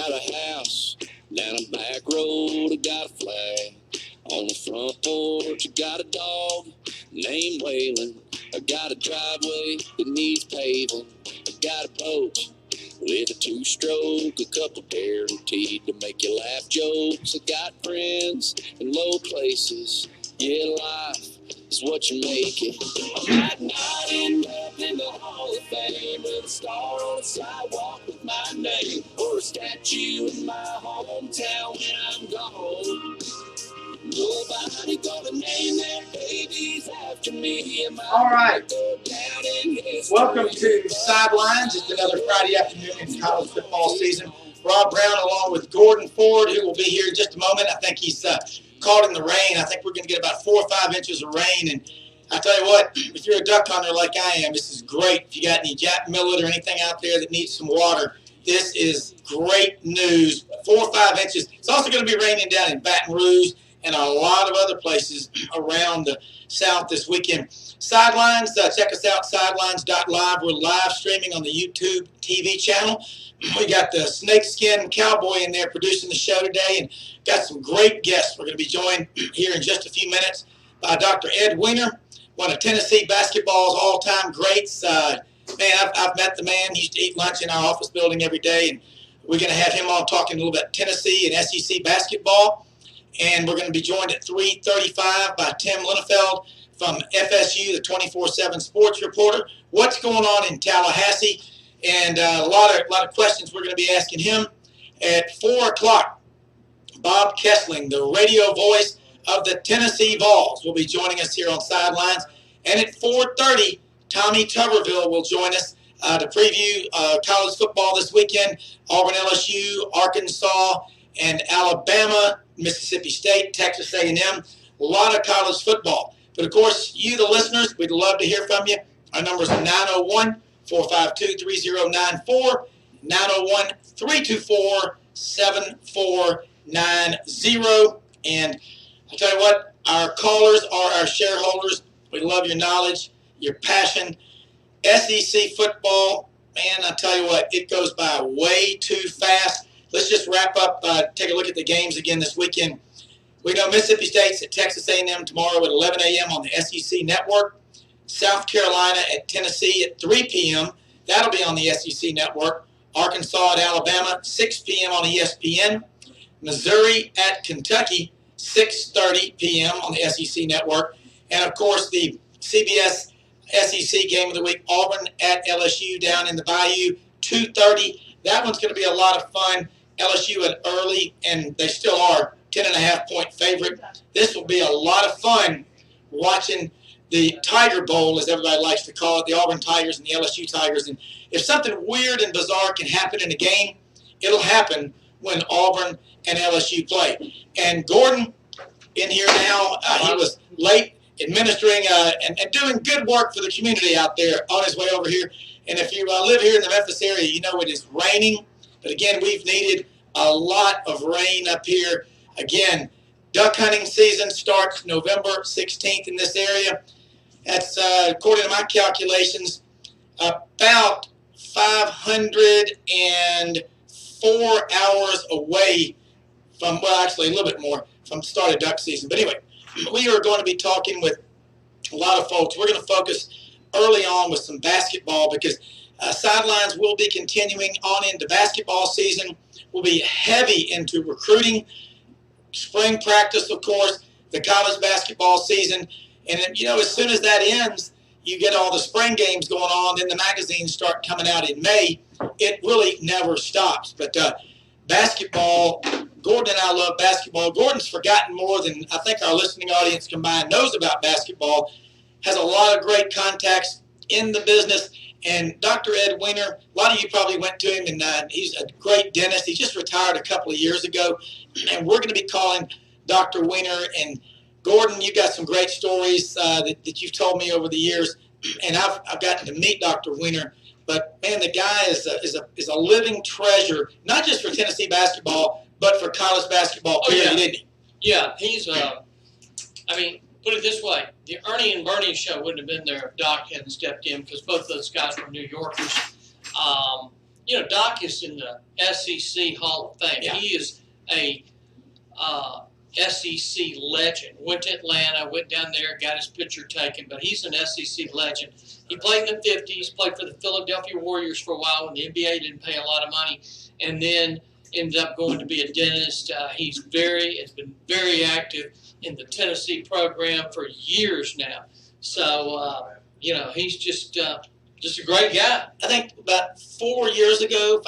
got a house down a back road, I got a flag on the front porch. I got a dog named Waylon. I got a driveway that needs paving. I got a boat with a two-stroke, a couple guaranteed to make you laugh jokes. I got friends in low places. Yeah, life is what you make it. I might not end up in the Hall of Fame with a star on the sidewalk with my name, or a statue in my hometown when I'm gone. Nobody gonna name their babies after me. All right. Welcome to Sidelines. It's another Friday afternoon in college football season. Rob Brown along with Gordon Ford, who will be here in just a moment. I think he's caught in the rain. I think we're going to get about 4 or 5 inches of rain. And I tell you what, if you're a duck hunter like I am, this is great. If you got any jack millet or anything out there that needs some water, this is great news. 4 or 5 inches. It's also going to be raining down in Baton Rouge and a lot of other places around the South this weekend. Sidelines, check us out, sidelines.live. We're live streaming on the YouTube TV channel. We got the snakeskin cowboy in there producing the show today, and got some great guests. We're going to be joined here in just a few minutes by Dr. Ed Weiner, one of Tennessee basketball's all-time greats. Man, I've met the man. He used to eat lunch in our office building every day, and we're going to have him on talking a little bit Tennessee and SEC basketball. And we're going to be joined at 3:35 by Tim Linnefeld from FSU, the 24/7 sports reporter. What's going on in Tallahassee? And a lot of questions we're going to be asking him. At 4 o'clock, Bob Kessling, the radio voice of the Tennessee Vols, will be joining us here on Sidelines. And at 4:30, Tommy Tuberville will join us to preview college football this weekend. Auburn, LSU, Arkansas, and Alabama, Mississippi State, Texas A&M. A lot of college football. But, of course, you, the listeners, we'd love to hear from you. Our number is 901-452-3094, 901-324-7490. And I tell you what, our callers are our shareholders. We love your knowledge, your passion. SEC football, man, I tell you what, it goes by way too fast. Let's just wrap up, take a look at the games again this weekend. We know Mississippi State's at Texas A&M tomorrow at 11 a.m. on the SEC Network. South Carolina at Tennessee at 3 p.m. That'll be on the SEC Network. Arkansas at Alabama, 6 p.m. on ESPN. Missouri at Kentucky, 6:30 p.m. on the SEC Network. And, of course, the CBS SEC Game of the Week, Auburn at LSU down in the Bayou, 2:30. That one's going to be a lot of fun. LSU at early, and they still are 10.5-point favorite. This will be a lot of fun watching the Tiger Bowl, as everybody likes to call it, the Auburn Tigers and the LSU Tigers. And if something weird and bizarre can happen in a game, it'll happen when Auburn and LSU play. And Gordon in here now, he was late administering and doing good work for the community out there on his way over here. And if you live here in the Memphis area, you know it is raining. But again, we've needed a lot of rain up here. Again, duck hunting season starts November 16th in this area. That's, according to my calculations, about 504 hours away from, well, actually a little bit more from the start of duck season. But anyway, we are going to be talking with a lot of folks. We're going to focus early on with some basketball because Sidelines will be continuing on into basketball season. We'll be heavy into recruiting, spring practice, of course, the college basketball season. And, then, you know, as soon as that ends, you get all the spring games going on, then the magazines start coming out in May. It really never stops. But basketball, Gordon and I love basketball. Gordon's forgotten more than I think our listening audience combined knows about basketball, has a lot of great contacts in the business. And Dr. Ed Weiner, a lot of you probably went to him, and he's a great dentist. He just retired a couple of years ago. And we're going to be calling Dr. Weiner. And Gordon, you've got some great stories that you've told me over the years. And I've gotten to meet Dr. Weiner. But, man, the guy is a living treasure, not just for Tennessee basketball, but for college basketball, period, isn't he? Yeah, he's, I mean, put it this way. The Ernie and Bernie show wouldn't have been there if Doc hadn't stepped in because both those guys were New Yorkers. Doc is in the SEC Hall of Fame. Yeah. He is a SEC legend. Went to Atlanta, went down there, got his picture taken, but he's an SEC legend. He played in the 50s, played for the Philadelphia Warriors for a while when the NBA didn't pay a lot of money, and then ended up going to be a dentist. Has been very active in the Tennessee program for years now. So, he's just a great guy. I think about 5 years ago,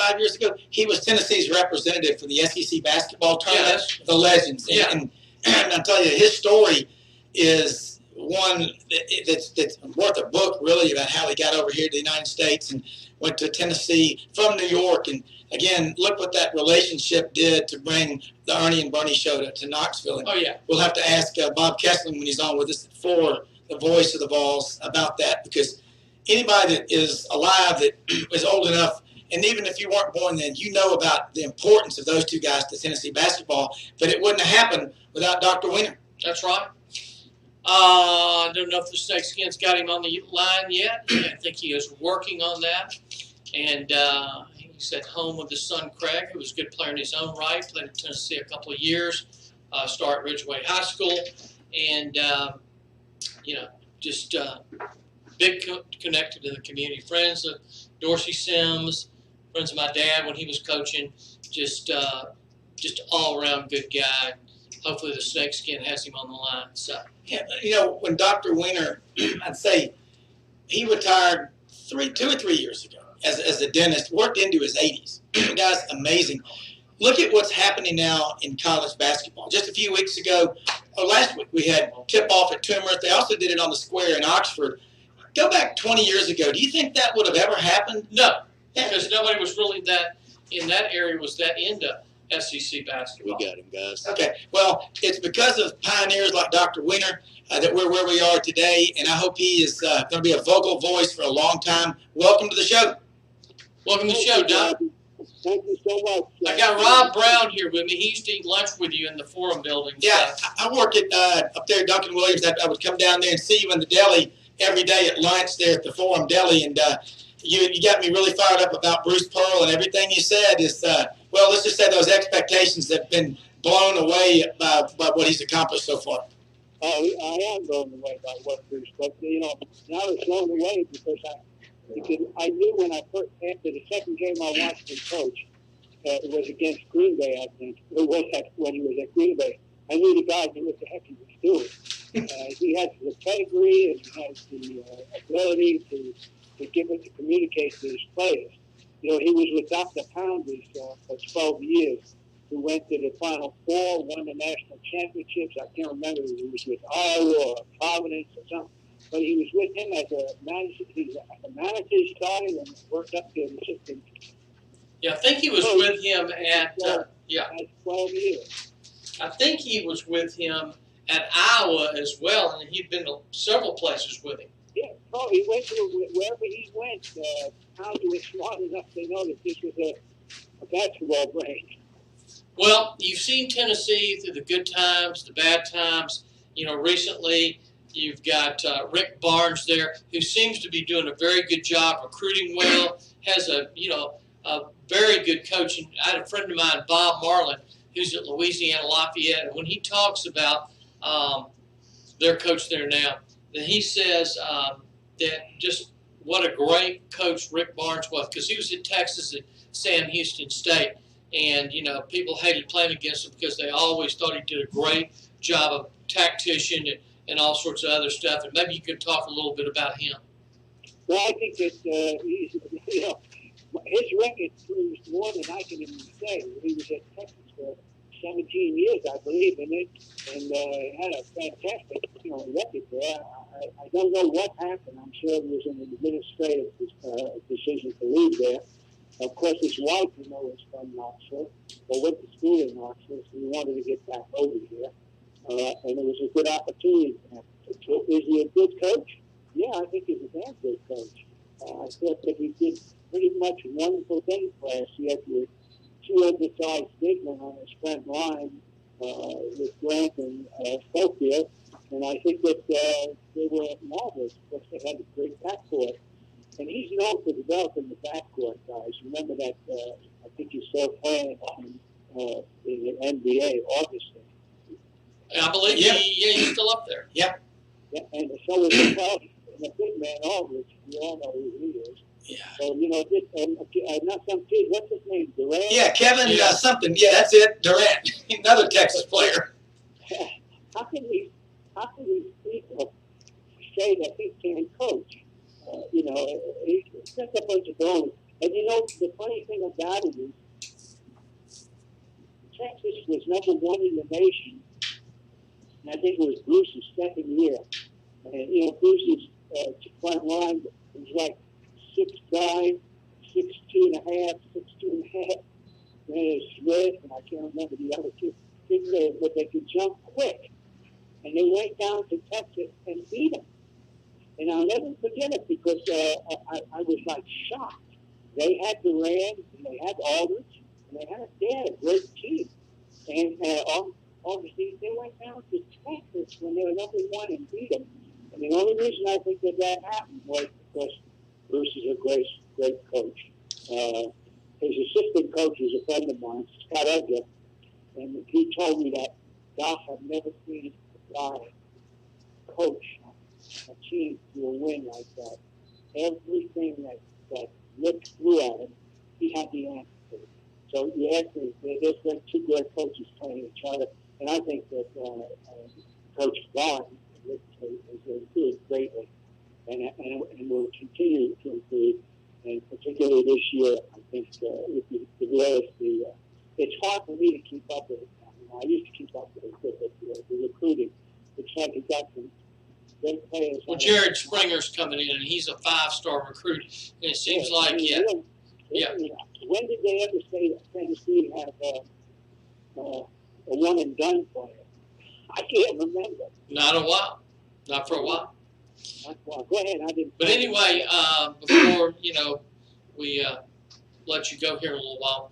he was Tennessee's representative for the SEC basketball tournament, the Legends. Yeah. And I'll tell you, his story is one that's worth a book, really, about how he got over here to the United States and went to Tennessee from New York. And, again, look what that relationship did to bring the Ernie and Bernie show to Knoxville. And Oh, yeah. we'll have to ask Bob Kessling when he's on with us for the voice of the Vols about that, because anybody that is alive that is old enough, and even if you weren't born then, you know about the importance of those two guys to Tennessee basketball, but it wouldn't have happened without Dr. Weiner. That's right. I don't know if the Snakeskins got him on the line yet. I think he is working on that. And he's at home with his son, Craig, who was a good player in his own right, played at Tennessee a couple of years, started at Ridgeway High School, and, just big connected to the community. Friends of Dorsey Sims, friends of my dad when he was coaching, just all-around good guy. Hopefully the Snakeskin has him on the line. So Yeah, when Dr. Weiner, I'd say he retired 2 or 3 years ago as a dentist, worked into his 80s. Guy's amazing. Look at what's happening now in college basketball. Just a few weeks ago, or last week, we had tip-off at Tumert. They also did it on the square in Oxford. Go back 20 years ago. Do you think that would have ever happened? no, because nobody was really in that area was that into SEC basketball. We got him, guys. Okay. Well, it's because of pioneers like Dr. Weiner that we're where we are today, and I hope he is going to be a vocal voice for a long time. Welcome to the show. Welcome to the show, Doc. Thank you so much. I got Rob Brown here with me. He used to eat lunch with you in the Forum building. Yeah, I work at up there at Duncan Williams. I would come down there and see you in the deli every day at lunch there at the Forum Deli, and you got me really fired up about Bruce Pearl, and everything you said is, well, let's just say those expectations have been blown away by what he's accomplished so far. I am blown away by what Bruce, but now it's blown away because I knew when I first, after the second game I watched him coach, it was against Green Bay, I think. It was when he was at Green Bay. I knew the guy knew what the heck he was doing. He has the pedigree and he has the ability to communicate to his players. He was with Dr. Pounders for 12 years, who went to the Final Four, won the national championships. I can't remember if he was with Iowa or Providence or something. But he was with him as a manager. The manager started and worked up to an assistant. Yeah, I think he was with him at 12 years. I think he was with him at Iowa as well, and he'd been to several places with him. Yeah, he went to wherever he went. Pounders was smart enough to know that this was a basketball brain. Well, you've seen Tennessee through the good times, the bad times. Recently you've got Rick Barnes there, who seems to be doing a very good job recruiting well, has a very good coach. And I had a friend of mine, Bob Marlin, who's at Louisiana Lafayette, and when he talks about their coach there now, then he says that just what a great coach Rick Barnes was, because he was at Texas at Sam Houston State, and people hated playing against him because they always thought he did a great job of tactician and all sorts of other stuff. And maybe you could talk a little bit about him. Well, I think that he's, his record proves more than I can even say. He was at Texas for 17 years, I believe, and had a fantastic, record there. I don't know what happened. I'm sure it was an administrative decision to leave there. Of course, his wife, was from Knoxville, or went to school in Knoxville, so he wanted to get back over here. And it was a good opportunity for him. Is he a good coach? Yeah, I think he's a damn good coach. I thought that he did pretty much wonderful things last year. Two undersized big men on his front line with Grant and Schofield, and I think that they were marvelous because they had a great backcourt. And he's known for developing the backcourt guys. Remember that, I think you saw playing in the NBA, Augustin. I believe he's still up there. Yep. Yeah, and so was the club, and the big man, Aldridge. We all know who he is. Yeah. So, you know, this, not some kid, what's his name, Durant? Yeah, Kevin something. Yeah, that's it, Durant. Another Texas player. How can these people say that he can't coach? You know, he's just a bunch of goals. And you know, the funny thing about it is, Texas was number 1 in the nation. And I think it was Bruce's second year. And, you know, Bruce's front line was like 6'9", 6'2.5", 6'2.5". There's Smith, and I can't remember the other two. But they could jump quick. And they went down to Texas and beat them. And I'll never forget it because I was like shocked. They had Durant, and they had Aldridge, and they had a great team. And obviously they went down to Texas when they were number 1 and beat them. And the only reason I think that happened was because Bruce is a great coach. His assistant coach was a friend of mine, Scott Edgar, and he told me that Doc had never seen a guy coach a team to a win like that. Everything that looked through at him, he had the answer to. So you ask me, there's been 2 great coaches playing each other, and I think that Coach Vaughn has improved greatly, and will continue to improve. And particularly this year, I think if you realize it's hard for me to keep up with it now. You know, I used to keep up with it, but the recruiting, it's like you got some great players. Well, Jared Springer's coming in, and he's a 5-star recruit. And it seems like, When did they ever say that Tennessee have a one-and-done player? I can't remember. Not a while. Not for a while. Go ahead. I didn't. But anyway, before we let you go here in a little while,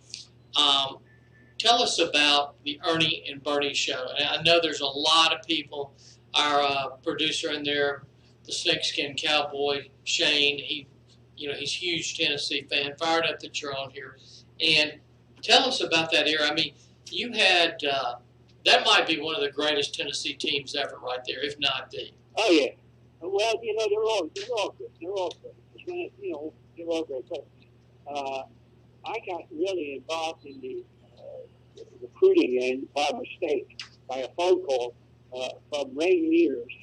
tell us about the Ernie and Bernie show. And I know there's a lot of people. Our producer in there, the snakeskin cowboy Shane, he's a huge Tennessee fan. Fired up that you're on here, and tell us about that era. I mean, you had that might be one of the greatest Tennessee teams ever, right there, if not the. Oh yeah. Well, they're all good. They're all good. They're all great. But I got really involved in the recruiting end by mistake, by a phone call from Ray Mears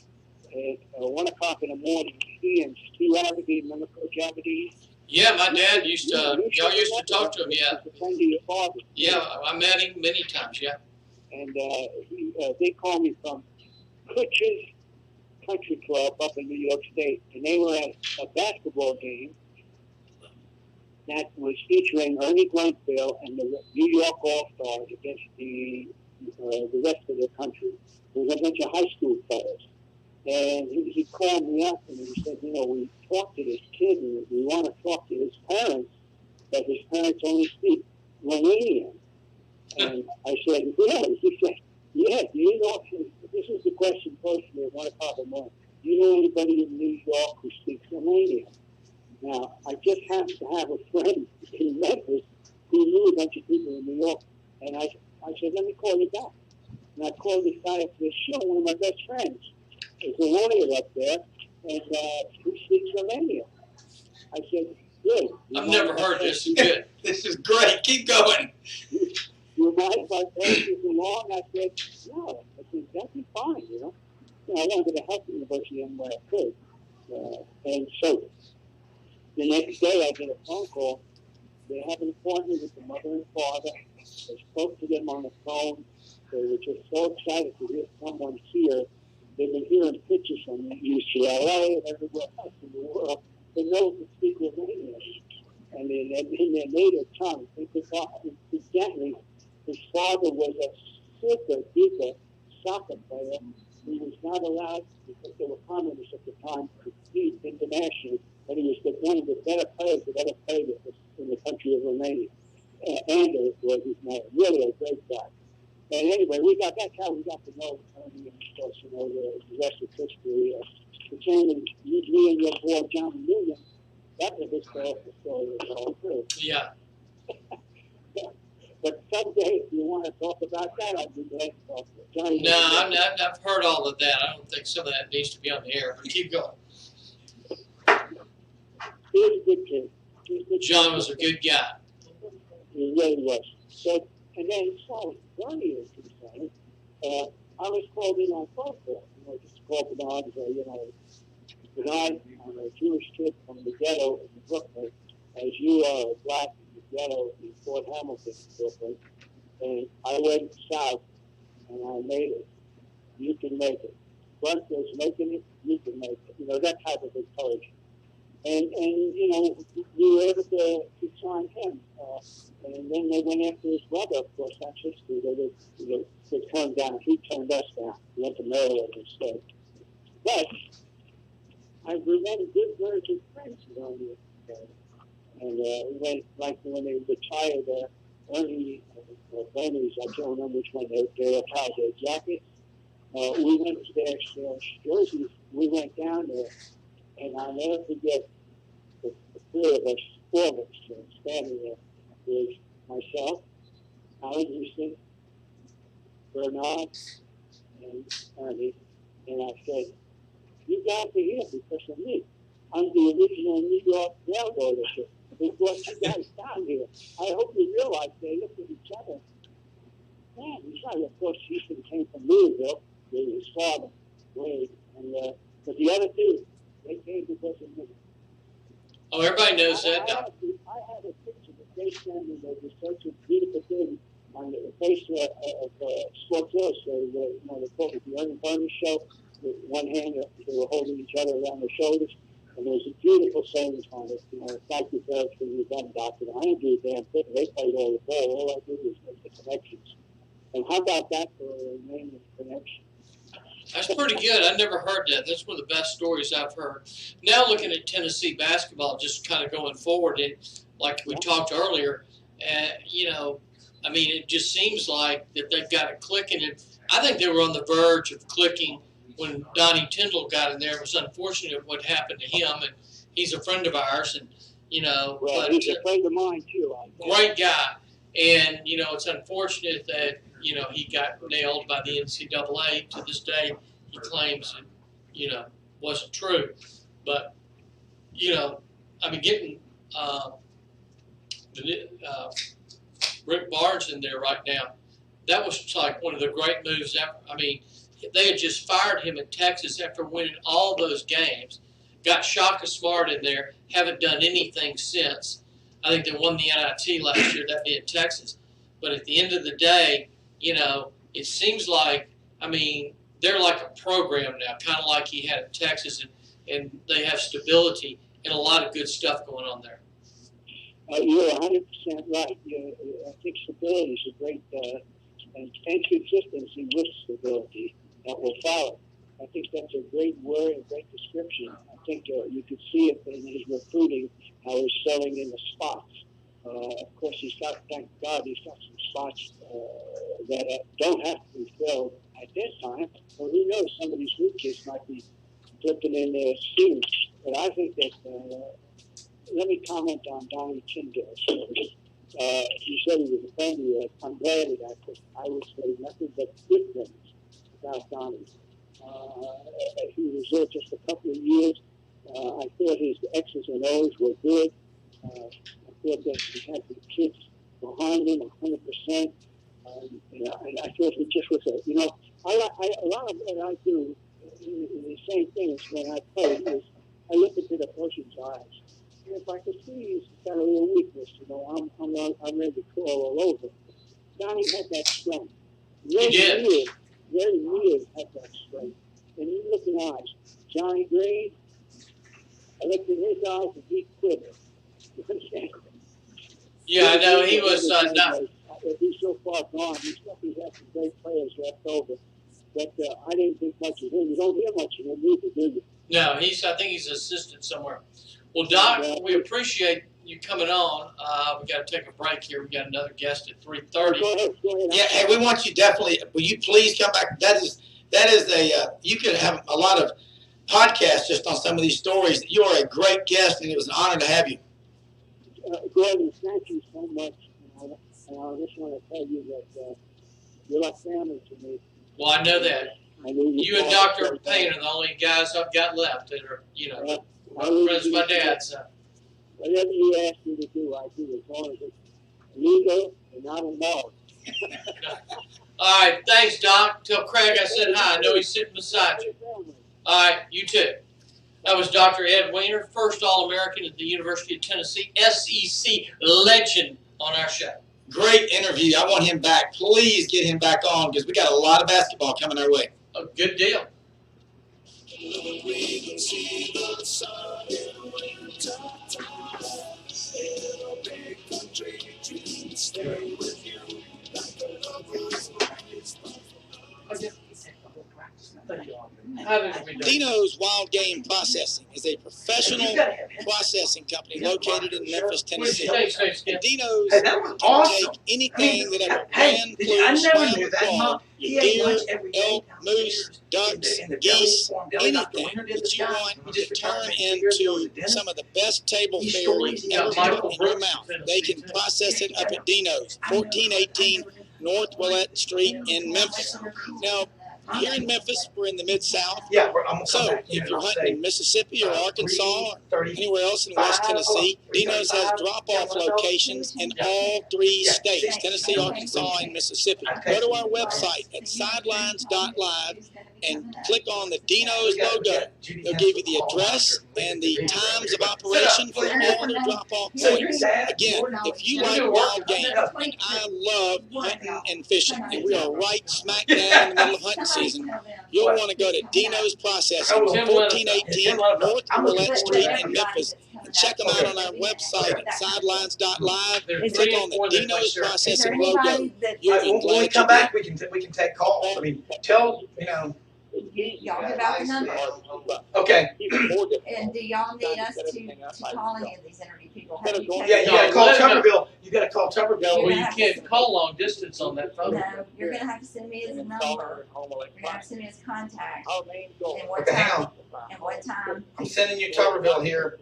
at 1 o'clock in the morning. He and Steve Aberdeen, remember Coach Aberdeen? Yeah, my dad used to. Y'all used to talk to him. Yeah. A friend of your father. Yeah, I met him many times. Yeah. And they called me from Kutcher's Country Club up in New York State, and they were at a basketball game that was featuring Ernie Glenfield and the New York All-Stars against the rest of the country. There was a bunch of high school players. And he called me up and he said, we talked to this kid and we want to talk to his parents, but his parents only speak Romanian. And I said, really? He said, yeah, do you know, this is the question personally at 1 o'clock in the morning. Do you know anybody in New York who speaks Romanian? Now, I just happened to have a friend in Memphis who knew a bunch of people in New York. And I said, let me call you back. And I called this guy up to the show, one of my best friends. There's a lawyer up there, and he speaks Romanian. I said, good. I've never heard this. Good. This is great. Keep going. You mind if I pass this along? I said, no. I said, that'd be fine, I wanted to help the university in where I could. And so the next day I get a phone call. They have an appointment with the mother and father. I spoke to them on the phone. They were just so excited to hear someone here. They've been hearing pictures from UCLA and everywhere else in the world. They know to speak Romanian. And in their native tongue, incidentally, his father was a super duper soccer player. He was not allowed, because they were communists at the time, to compete internationally, but he was one of the better players that ever played in the country of Romania. Anders was his name, really a great guy. And anyway, that's how we got to know Ernie, and of course, the rest of history. The chairman, me and your boy John Newman, that too. Yeah. But someday, if you want to talk about that, I'd be glad to talk to Johnny. No, I've heard all of that. I don't think some of that needs to be on the air, but keep going. He was a good kid. John was a good guy. He really was. So, and then as far as Bernie is concerned, I was called in on phone call. Just called Bernard, Bernard, I'm a Jewish kid from the ghetto in Brooklyn, as you are a black in the ghetto in Fort Hamilton, Brooklyn. And I went south, and I made it. You can make it. Brunt was making it, you can make it. That type of encouragement. And we were able to sign him. And then they went after his brother, of course, that's history. They turned down, he turned us down. He went to Maryland instead. But I remained good, very good friends around here. And we went, like when they retired, Bernie's, I can't remember which one, they retired their jackets. We went to their jerseys. We went down there, and I'll never forget the four of us standing there. Was myself, Alan Houston, Bernard, and Ernie. And I said, you guys are here because of me. I'm the original New York Railroad issue. They brought you guys down here. I hope you realize they looked at each other. Man, he's right. Of course, Houston came from Louisville with his father, Wade. But the other two, they came because of me. Oh, everybody knows that. I have a picture that they sent me that was such a beautiful thing on the face of Sports Illustrated, they called it the Ernie Bernie Show. With one hand, they were holding each other around their shoulders, and there was a beautiful saying on it. Thank you for everything you've done, Doctor. I didn't do a damn thing. They played all the ball. All I did was make the connections. And how about that for a name of connection? That's pretty good. I never heard that. That's one of the best stories I've heard. Now looking at Tennessee basketball, just kind of going forward, and like we talked earlier, it just seems like that they've got it clicking. And I think they were on the verge of clicking when Donnie Tyndall got in there. It was unfortunate what happened to him, and he's a friend of ours, and well, but, he's a friend of mine too. Great guy, and it's unfortunate that he got nailed by the NCAA. To this day, he claims it, wasn't true. But, getting Rick Barnes in there right now, that was like one of the great moves ever. They had just fired him in Texas after winning all those games. Got Shaka Smart in there, haven't done anything since. I think they won the NIT last year, that being Texas. But at the end of the day, it seems like, they're like a program now, kind of like he had in Texas, and they have stability and a lot of good stuff going on there. You're 100% right. I think stability is a great, and consistency with stability that will follow. I think that's a great word, a great description. I think you could see it in his recruiting, how he's selling in the spots. Of course, thank God, he's got some spots that don't have to be filled at this time. Well, who knows, some of these new kids might be flipping in their shoes. But I think that, let me comment on Donnie Tyndall. You said he was a friend of yours. I'm glad of that. I would say nothing but good things about Donnie. He was there just a couple of years. I thought his X's and O's were good. I thought that he had the kids behind him 100%. And I thought he just was a lot of what I do, the same thing as when I play, is I look into the person's eyes. And if I could see he's got a little weakness, I'm ready to crawl all over. Donnie had that strength. Very weird had that strength. And you look in eyes. Johnny Green, I looked in his eyes and he quivered. Yeah, I know. He was not. He's so far gone. He's lucky he has some great players left over. But I didn't think much of him. You don't hear much of him either, do you? No, I think he's an assistant somewhere. Well, Doc, we appreciate you coming on. We got to take a break here. We got another guest at 3:30. Go ahead. Yeah, hey, we want you definitely. Will you please come back? That is you could have a lot of podcasts just on some of these stories. You are a great guest, and it was an honor to have you. Gordon, thank you so much. And I just want to tell you that you're like family to me. Well, I know that. You and Dr. Payne are the only guys I've got left that are, friends with my dad. So. Whatever you ask me to do, I do, as long as it's legal and not involved. All right, thanks, Doc. Tell Craig I said hi. I know he's sitting beside you. All right, you too. That was Dr. Ed Weiner, first All-American at the University of Tennessee, SEC legend on our show. Great interview. I want him back. Please get him back on because we got a lot of basketball coming our way. A good deal. Dino's Wild Game Processing is a professional processing company located in Memphis, Tennessee. And Dino's can take anything that ever ran, flew, swam, or crawled, your deer, elk, moose, ducks, geese, anything that you want to turn into some of the best table fare you've ever put in your mouth. They can process it up at Dino's, 1418 North Willette Street in Memphis. Now, here in Memphis, we're in the Mid-South. Yeah, so if you're hunting in Mississippi or Arkansas or anywhere else in West Tennessee, Dino's has drop-off locations in all 3 states, Tennessee, Arkansas, and Mississippi. Go to our website at sidelines.live and click on the Dino's logo. They'll give you the address and the times of operation for all their drop-off points. Again, if you like wild game, and I love hunting and fishing, and we are right smack down in the middle of hunting season, you'll want to go to Dino's Processing, 1418 North Willette Street in Memphis, and check them out on our website at sidelines.live. Click on the Dino's Processing logo. You'll be glad when we come back, we can take calls. I mean, tell, Y'all give out the number. Okay. And do y'all need us to call any of these interview people? Have you Yeah, you gotta call Tuberville. You gotta call Tuberville. Well, you can't call long distance on that phone. No, you're gonna have to send me his number. You're gonna have to send me his contact. And what Okay, hang time? on. And what time? I'm sending you Tuberville here.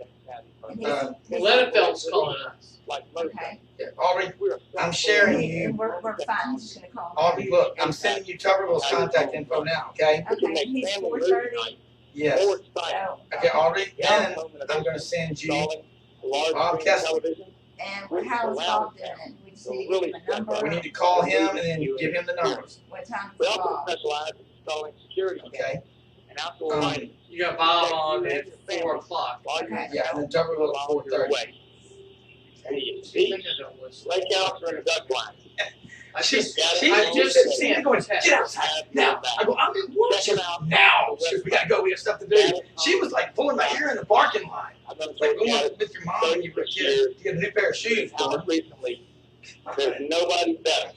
Lennefeld's calling us. Okay. Yeah, Aubrey, I'm sharing you. And we're fine. I'm just gonna call. Aubrey, look, I'm sending you Tuberville's contact info now, okay? Okay, he's 4:30. Yes. So, Okay, Aubrey, then I'm gonna send you Bob Kessler. and how involved in it? We just need to give him a number. We need to call him and then give him the numbers, What time We is also Bob? specialize in installing security okay? and outdoor lighting. You got Bob on at 4 o'clock. Okay. Yeah, and then Tuberville at 4:30. Lake Elks are in the duck line. I She's just sent sent going, get outside now. I go, I'm in work now. She goes, we gotta go, we got stuff to do. She was like pulling my ear in the parking lot. Like going with your mom and you were a kid to get a new pair of shoes. Recently, there's nobody better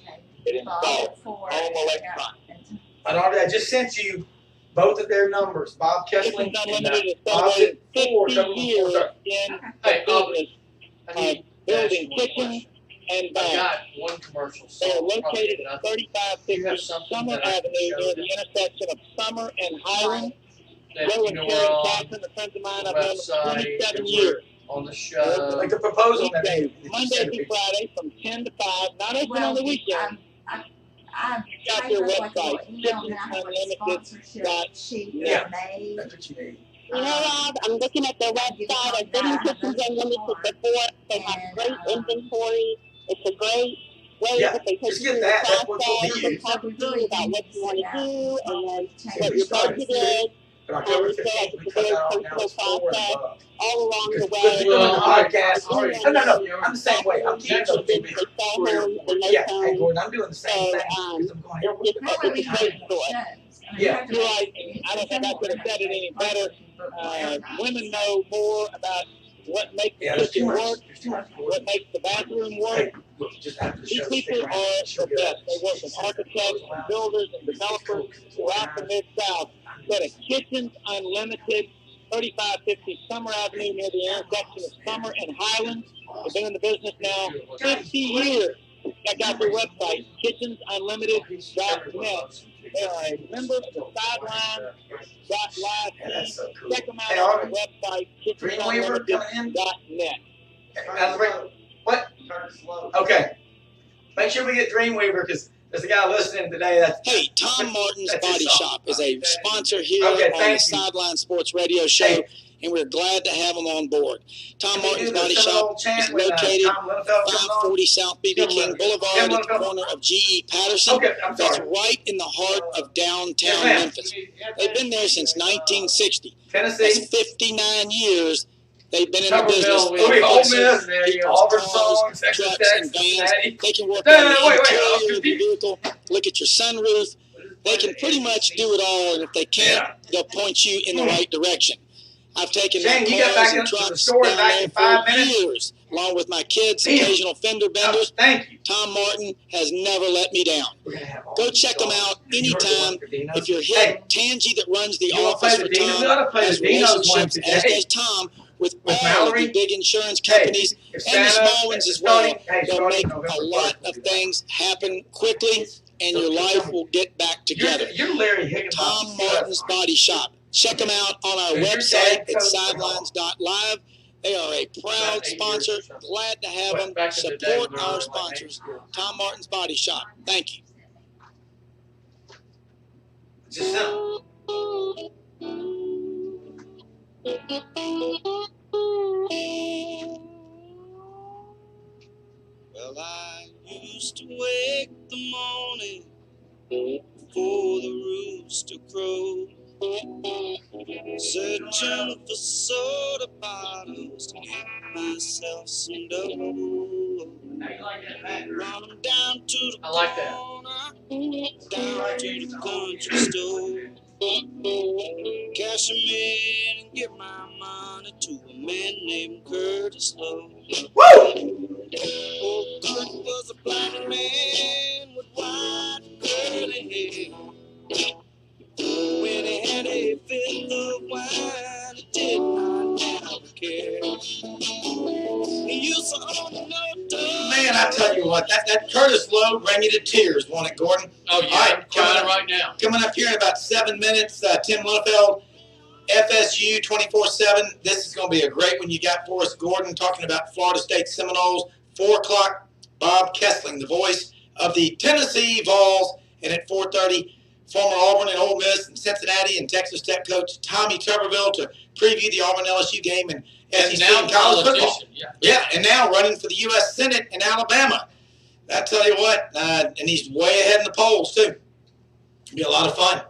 Okay. at Bob installing at 4. home electronics. And And Aubrey, I just sent you both of their numbers, Bob Kessling Kitchens and Unlimited is Bob's celebrating at 4, 50 years in Hey, the business I need of building kitchens and I baths. got one commercial. They are so located probably at nothing. You 3550 have something Summer that I can Avenue show near them? the intersection of Summer and Highland. That Joe you and know Karen we're on Catherine, a friend of mine, the I've known website, them 27 and years. we're on the show. like the proposal that they Weekdays, Monday through Friday from 10 to 5, not open on the weekend. I've Got typed their up like a little website, email and I have a Kitchens sponsorship Unlimited sheet Yeah. that I made. That's what you need. You know, Rob, I'm looking at their website. I've been in Kitchens Unlimited before. They have great inventory. It's a great way Yeah, that they take just you get through the that. That's what process. we They use. talk to you about what you want to do and Change what your budget is. But October we feel like 15th, we it's a cut very that off now. personal It's 4 and process. above. All along the Because way. you're doing the podcast. Sorry. No. I'm the same way. I'm keeping those They people. sell homes and they Yeah, sell. hey Gordon, I'm doing the same So, thing. Because I'm going, hey, what's the That's why we have great these story. shows. I mean, Yeah. you have to You're make- right. I don't think I could have said it any better. Women know more about what makes the Yeah, there's too kitchen much. work, There's too much. what makes the bathroom work. Hey, look, just after the These show, people stick are around. She'll the get best. They work with architects and builders and developers throughout the Mid-South. Go to Kitchens Unlimited, 3550 Summer Avenue near the intersection of Summer and Highlands. They've been in the business now 50 years. Check out their website, kitchensunlimited.net. They are a member of the Sidelines.live Yeah, team. that's so cool. Check them out Hey, on Aubrey, their website, Dreamweaver coming in? kitchensunlimited.net. What? Okay. Make sure we get Dreamweaver because there's a guy listening today. Hey, Tom Martin's Body Shop is a sponsor here on the Sidelines Sports Radio Show, and we're glad to have him on board. Tom Martin's Body Shop is located 540 South B.B. King Boulevard at the corner of G.E. Patterson. That's right in the heart of downtown Memphis. They've been there since 1960. That's 59 years. They've been in the business. Auburn songs, trucks and vans. They can work on the interior of your vehicle, look at your sunroof. They can pretty much do it all, and if they can't, they'll point you in the right direction. I've taken my cars and trucks down there for years, along with my kids, occasional fender benders. Tom Martin has never let me down. Go check them out anytime. If you're here, Tangi that runs the office for Tom has relationships, as does Tom, with all of the big insurance companies and the small ones as well. They'll make a lot of things happen quickly, and your life will get back together. Tom Martin's Body Shop. Check them out on our website at sidelines.live. They are a proud sponsor. Glad to have them. Support our sponsors. Tom Martin's Body Shop. Thank you. Well, I used to wake the morning before the rooster crowed, searching for soda bottles to get myself some dough. Run down to the corner, down to the country store, cash 'em in and give my money to a man named Curtis Lowe. Oh, Kurt was a black man with white curly hair. When he had a fifth of wine, he did not ever care. He used to own no dog. Man, I tell you what, that Curtis Lowe bring you to tears, won't it, Gordon? Oh, yeah, I'm crying right now. Coming up here in about 7 minutes, Tim Littlefield, FSU 24/7. This is going to be a great one you got for us, Gordon, talking about Florida State Seminoles. 4 o'clock, Bob Kessling, the voice of the Tennessee Vols. And at 4:30, former Auburn and Ole Miss and Cincinnati and Texas Tech coach Tommy Tuberville to preview the Auburn-LSU game in SEC and college football. Yeah, and now running for the U.S. Senate in Alabama. I tell you what, and he's way ahead in the polls, too. It'll be a lot of fun.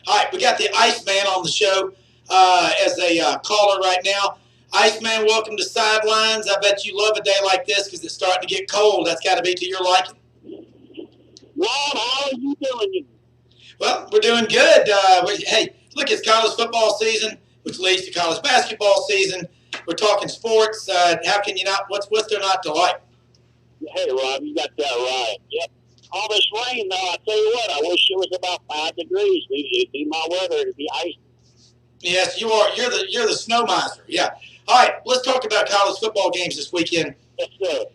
All right, we got the Iceman on the show as a caller right now. Iceman, welcome to Sidelines. I bet you love a day like this because it's starting to get cold. That's got to be to your liking. Rob, how are you doing? Well, we're doing good. Hey, look, it's college football season, which leads to college basketball season. We're talking sports. How can you not? What's there not to like? Hey, Rob, you got that right. Yep. All this rain, though, I tell you what, I wish it was about 5 degrees. It'd be my weather. It'd be ice. Yes, you are. You're the snow miser. Yeah. All right, let's talk about college football games this weekend. Yes, sir.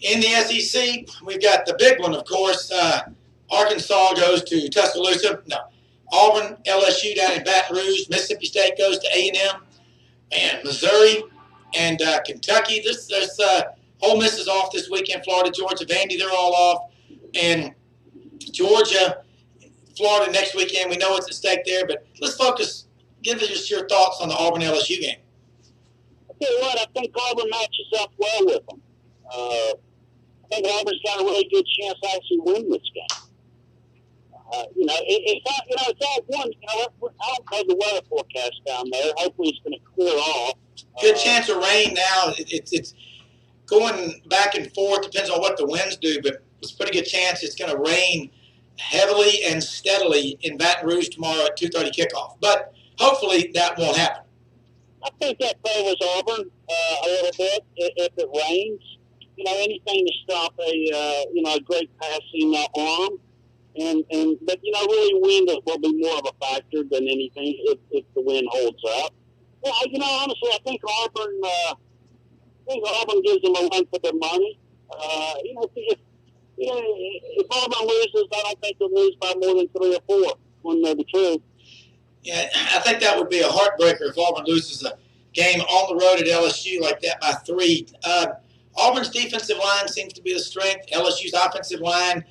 In the SEC, we've got the big one, of course. Arkansas goes to Tuscaloosa. No. Auburn, LSU down in Baton Rouge. Mississippi State goes to A&M. And Missouri and Kentucky. There's Ole Miss is off this weekend. Florida, Georgia, Vandy, they're all off. And Georgia, Florida next weekend. We know what's at stake there, but let's focus. Give us your thoughts on the Auburn-LSU game. I tell you what, I think Auburn matches up well with them. I think Auburn's got a really good chance to actually win this game. It's all one. I don't know the weather forecast down there. Hopefully, it's going to clear off. Good chance of rain now. It's going back and forth. Depends on what the winds do, but it's a pretty good chance it's going to rain heavily and steadily in Baton Rouge tomorrow at 2:30 kickoff. But hopefully, that won't happen. I think that favors Auburn a little bit if it rains. Anything to stop a great passing arm. But really wind will be more of a factor than anything if the wind holds up. Well, honestly, I think Auburn gives them a run for their money. If Auburn loses, I don't think they'll lose by more than 3 or 4 when they're the truth. Yeah, I think that would be a heartbreaker if Auburn loses a game on the road at LSU like that by 3. Auburn's defensive line seems to be the strength. LSU's offensive line,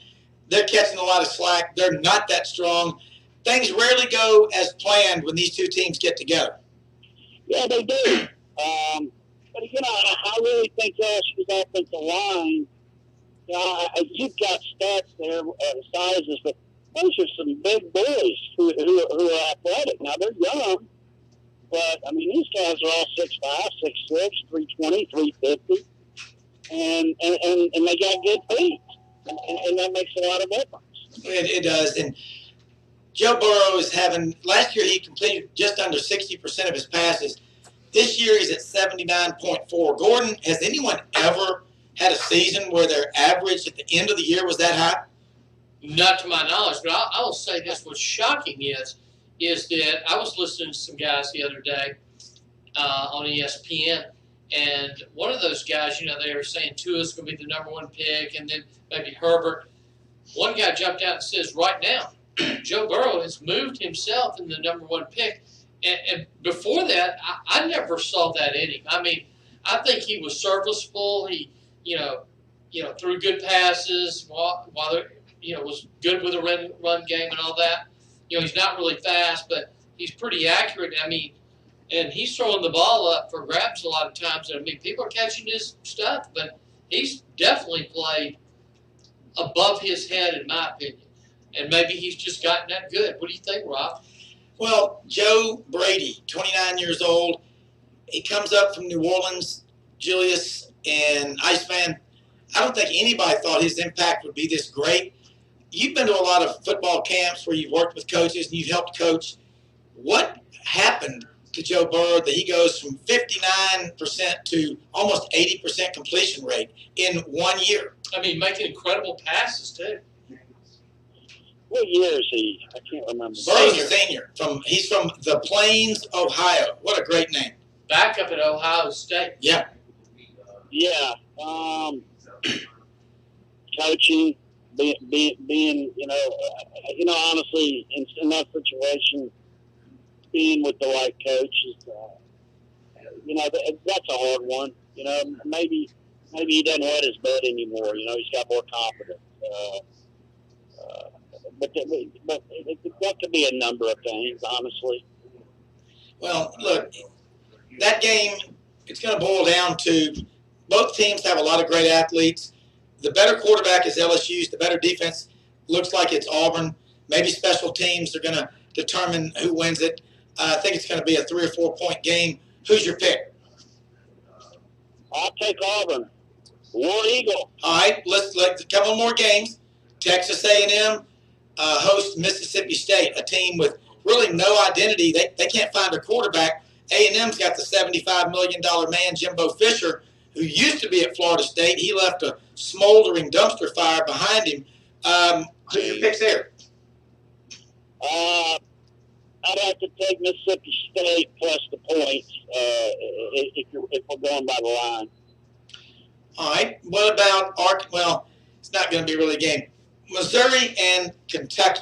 they're catching a lot of slack. They're not that strong. Things rarely go as planned when these two teams get together. Yeah, they do. But again, I really think LSU's offensive line, you've got stats there, sizes, but those are some big boys who are athletic. Now, they're young, but, I mean, these guys are all 6'5", 6'6", 320, 350, and they got good feet, and that makes a lot of difference. It does, and Joe Burrow is having – last year he completed just under 60% of his passes. This year he's at 79.4. Gordon, has anyone ever had a season where their average at the end of the year was that high? Not to my knowledge, but I will say this. What's shocking is that I was listening to some guys the other day on ESPN, and one of those guys, they were saying Tua's going to be the #1 pick, and then maybe Herbert. One guy jumped out and says, right now, Joe Burrow has moved himself in the #1 pick. And before that, I never saw that in him. I mean, I think he was serviceable. He, threw good passes while was good with a run game and all that. He's not really fast, but he's pretty accurate. I mean, and he's throwing the ball up for grabs a lot of times. I mean, people are catching his stuff, but he's definitely played above his head, in my opinion. And maybe he's just gotten that good. What do you think, Rob? Well, Joe Brady, 29 years old, he comes up from New Orleans, Julius, and Iceman. I don't think anybody thought his impact would be this great. You've been to a lot of football camps where you've worked with coaches and you've helped coach. What happened to Joe Burrow that he goes from 59% to almost 80% completion rate in 1 year? I mean, making incredible passes, too. What year is he? I can't remember. Burrow's a senior. He's from the Plains, Ohio. What a great name. Back up at Ohio State. Yeah. Yeah. Coaching, being honestly, in that situation, being with the right coach is, that's a hard one. Maybe he doesn't wet his bed anymore. He's got more confidence. But that could be a number of things, honestly. Well, look, that game, it's going to boil down to both teams have a lot of great athletes. The better quarterback is LSU's. The better defense looks like it's Auburn. Maybe special teams are going to determine who wins it. I think it's going to be a 3 or 4 point game. Who's your pick? I'll take Auburn. War Eagle. All right, let's a couple more games. Texas A&M hosts Mississippi State, a team with really no identity. They can't find a quarterback. A&M's got the $75 million man, Jimbo Fisher, who used to be at Florida State. He left a smoldering dumpster fire behind him. Who's your picks there? I'd have to take Mississippi State plus the points if we're going by the line. All right. What about well, it's not going to be really a game. Missouri and Kentucky.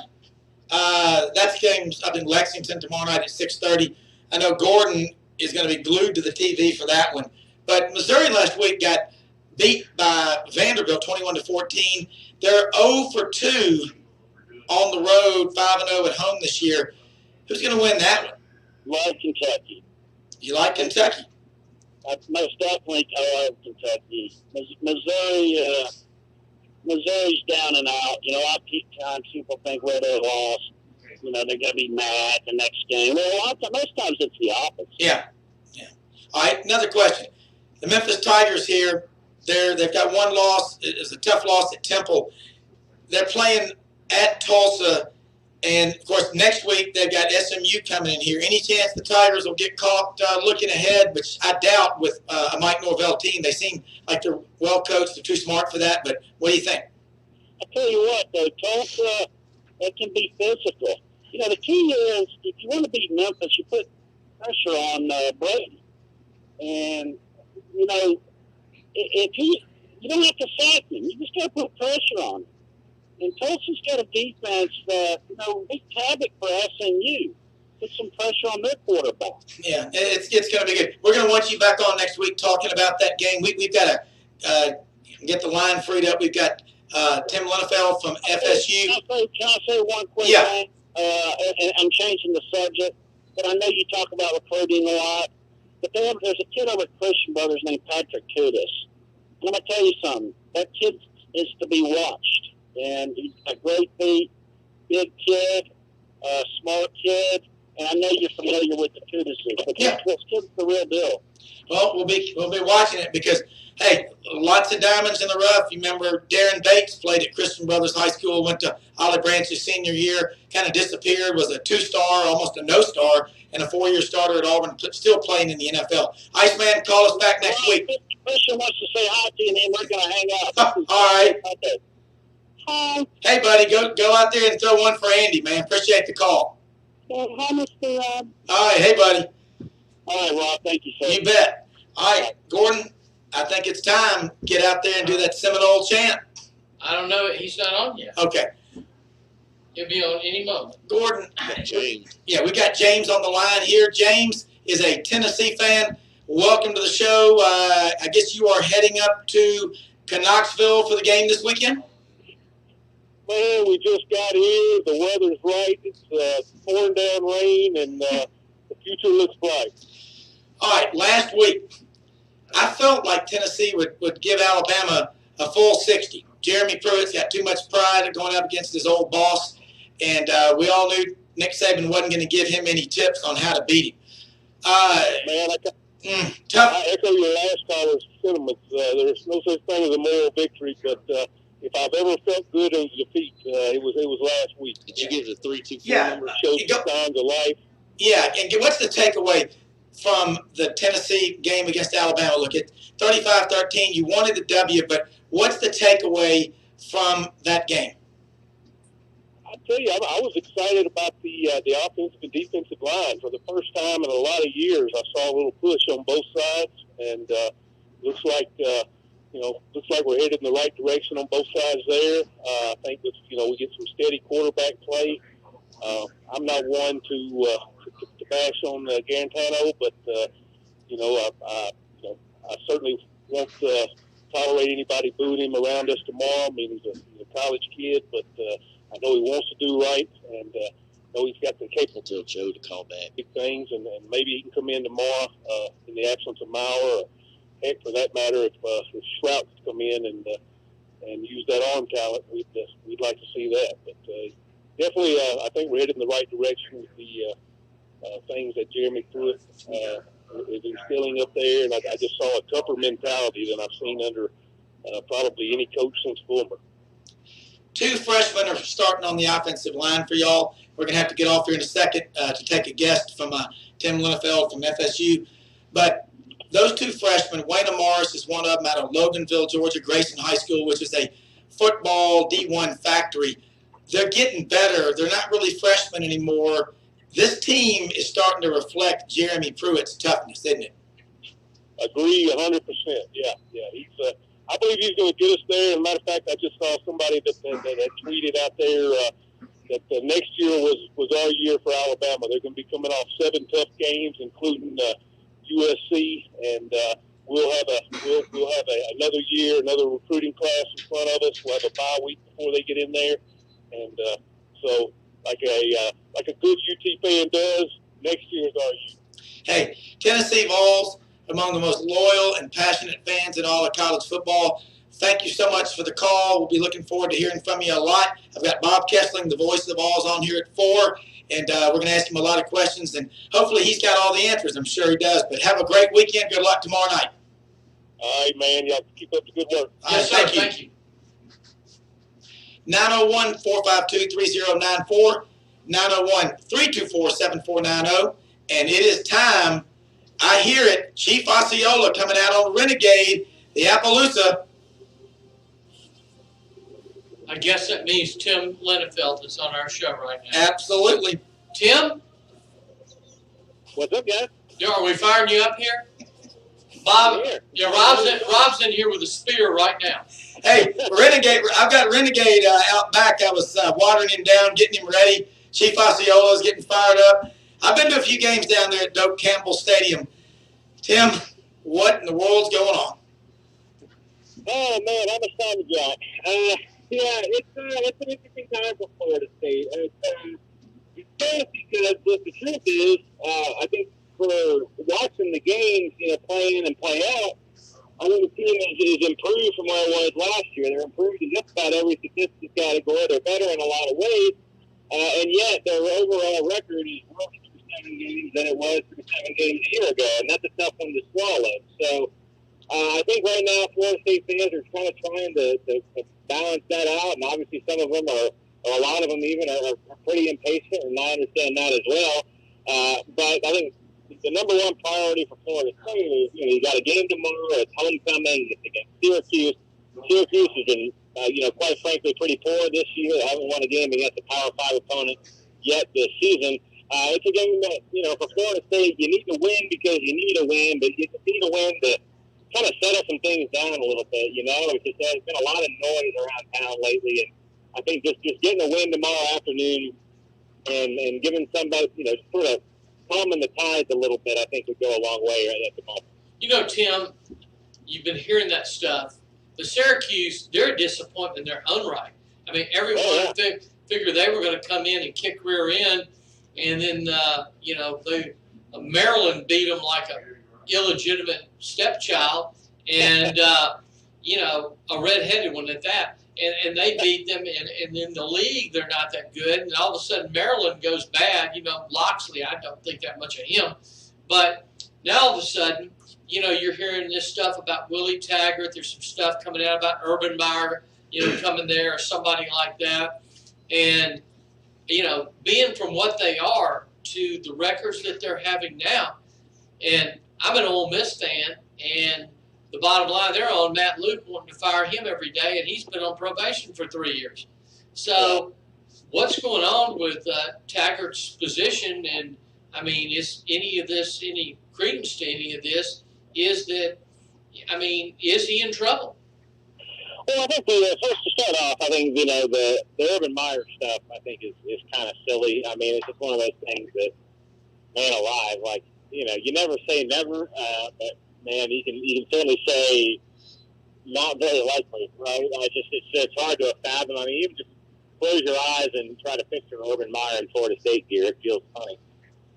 That's games up in Lexington tomorrow night at 6:30. I know Gordon is going to be glued to the TV for that one. But Missouri last week got beat by Vanderbilt 21-14. They're 0 for 2 on the road, 5-0 at home this year. Who's going to win that one? Love Kentucky. You like Kentucky? Most definitely, I love Kentucky. Missouri's down and out. A lot of times people think, well, they lost. They're going to be mad the next game. Well, most times it's the opposite. Yeah. All right, another question. The Memphis Tigers here, they've got one loss. It's a tough loss at Temple. They're playing at Tulsa. And, of course, next week they've got SMU coming in here. Any chance the Tigers will get caught looking ahead, which I doubt with a Mike Norvell team. They seem like they're well coached. They're too smart for that. But what do you think? I tell you what, though, Tulsa, they can be physical. The key is if you want to beat Memphis, you put pressure on Brady. And, if you don't have to sack him. You just got to put pressure on him. And Tulsa's got a defense that, wreaked havoc for SMU. put some pressure on their quarterback. Yeah, it's going to be good. We're going to want you back on next week talking about that game. We've got to get the line freed up. We've got Tim Linnefeld from FSU. Can I say one quick thing? And I'm changing the subject, but I know you talk about recruiting a lot. But there's a kid over at Christian Brothers named Patrick Tudis. And I'm going to tell you something. That kid is to be watched. And he's got great feet, big kid, smart kid. And I know you're familiar with the Tudises, but this kid's the real deal. Well, we'll be watching it because, hey, lots of diamonds in the rough. You remember Darren Bates played at Christian Brothers High School, went to Olive Branch's senior year, kind of disappeared, was a 2-star, almost a no-star, and a 4-year starter at Auburn, still playing in the NFL. Iceman, call us back next week. Christian wants to say hi to you, and then we're going to hang out. All right. Okay. Hi. Hey, buddy, go out there and throw one for Andy, man. Appreciate the call. Hi, Mr. Rob. All right. Hey, buddy. All right, Rob. Thank you, sir. You bet. All right, Gordon, I think it's time. Get out there and do that Seminole chant. I don't know. He's not on yet. Okay. He'll be on any moment. Gordon. James. Yeah, we got James on the line here. James is a Tennessee fan. Welcome to the show. I guess you are heading up to Knoxville for the game this weekend? Man, we just got here. The weather's right. It's pouring down rain, and the future looks bright. All right, last week, I felt like Tennessee would give Alabama a full 60. Jeremy Pruitt's got too much pride going up against his old boss, and we all knew Nick Saban wasn't going to give him any tips on how to beat him. Man, tough. I echo your last caller's sentiments. There's no such thing as a moral victory, but if I've ever felt good in defeat, it was last week. Did you give the 3-2-4 number? Showed the signs of life. Yeah, and what's the takeaway from the Tennessee game against Alabama? Look, at 35-13, you wanted the W, but what's the takeaway from that game? I tell you, I was excited about the offensive and defensive line. For the first time in a lot of years, I saw a little push on both sides, and looks like we're headed in the right direction on both sides there. I think that we get some steady quarterback play. I'm not one to bash on Garantano, but I certainly won't tolerate anybody booing him around us tomorrow. I mean, he's a college kid, but I know he wants to do right, and I know he's got the capability. Tell Joe to call back. Big things, and maybe he can come in tomorrow in the absence of Maurer, or heck, for that matter, if Shrout could come in and use that arm talent, we'd like to see that. But definitely, I think we're headed in the right direction with the things that Jeremy Pruitt is instilling up there, and I just saw a tougher mentality than I've seen under probably any coach since Fulmer. 2 freshmen are starting on the offensive line for y'all. We're going to have to get off here in a second to take a guest from Tim Linnefeld from FSU. But those 2 freshmen, Wayne Morris is one of them out of Loganville, Georgia, Grayson High School, which is a football D1 factory. They're getting better. They're not really freshmen anymore. This team is starting to reflect Jeremy Pruitt's toughness, isn't it? Agree 100%. Yeah. He's. I believe he's going to get us there. As a matter of fact, I just saw somebody that tweeted out there that next year was our year for Alabama. They're going to be coming off 7 tough games, including USC, and we'll have another year, another recruiting class in front of us. We'll have a bye week before they get in there, and so like a good UT fan does, next year is our year. Hey, Tennessee Vols, among the most loyal and passionate fans in all of college football. Thank you so much for the call. We'll be looking forward to hearing from you a lot. I've got Bob Kessling, the voice of the Vols, on here at 4, and we're going to ask him a lot of questions, and hopefully he's got all the answers. I'm sure he does. But have a great weekend. Good luck tomorrow night. All right, man. Y'all keep up the good work. Yes, sir. Thank you. 901-452-3094, 901-324-7490, and it is time. I hear it. Chief Osceola coming out on Renegade, the Appaloosa. I guess that means Tim Linnefeld is on our show right now. Absolutely. Tim? What's up, guys? Are we firing you up here? Bob? Yeah, Rob's in here with a spear right now. Hey, Renegade, I've got Renegade out back. I was watering him down, getting him ready. Chief Osceola is getting fired up. I've been to a few games down there at Doak Campbell Stadium. Tim, what in the world's going on? Oh man, I'm a Simon Jack. Yeah, it's an interesting time for Florida State. It's tough because the truth is, I think for watching the games, play in and play out, I think the team is improved from where it was last year. They're improved in just about every statistics category. They're better in a lot of ways, and yet their overall record is worse for 7 games than it was for 7 games a year ago, and that's a tough one to swallow. So I think right now Florida State fans are kind of trying to balance that out, and obviously some of them are, or a lot of them even, are pretty impatient, and I understand that as well. But I think the number one priority for Florida State is, you got a game tomorrow. It's homecoming. It's against Syracuse. Syracuse has been, quite frankly, pretty poor this year. They haven't won a game against a Power 5 opponent yet this season. It's a game that, for Florida State, you need to win because you need a win, but you need to win to kind of settle some things down a little bit. It's just, there's been a lot of noise around town lately, and I think just getting a win tomorrow afternoon and giving somebody, sort of calming the tides a little bit, I think would go a long way right at the moment. Tim, you've been hearing that stuff. The Syracuse, they're a disappointment in their own right. I mean, everyone figured they were going to come in and kick rear end, and then, Maryland beat them like a illegitimate stepchild, and, a redheaded one at that. And they beat them, and in the league, they're not that good. And all of a sudden, Maryland goes bad. Loxley, I don't think that much of him. But now all of a sudden, you're hearing this stuff about Willie Taggart. There's some stuff coming out about Urban Meyer, coming there or somebody like that. And, being from what they are to the records that they're having now. And I'm an Ole Miss fan, and the bottom line, they're on Matt Luke wanting to fire him every day, and he's been on probation for 3 years. So what's going on with Taggart's position? And, I mean, is any of this, any credence to any of this, is that, I mean, is he in trouble? Well, I think first to start off, I think, the Urban Meyer stuff, I think, is kind of silly. I mean, it's just one of those things that, man alive, like, you never say never, but man, you can certainly say not very likely, right? It's hard to fathom. I mean, even just close your eyes and try to picture Urban Meyer in Florida State gear. It feels funny.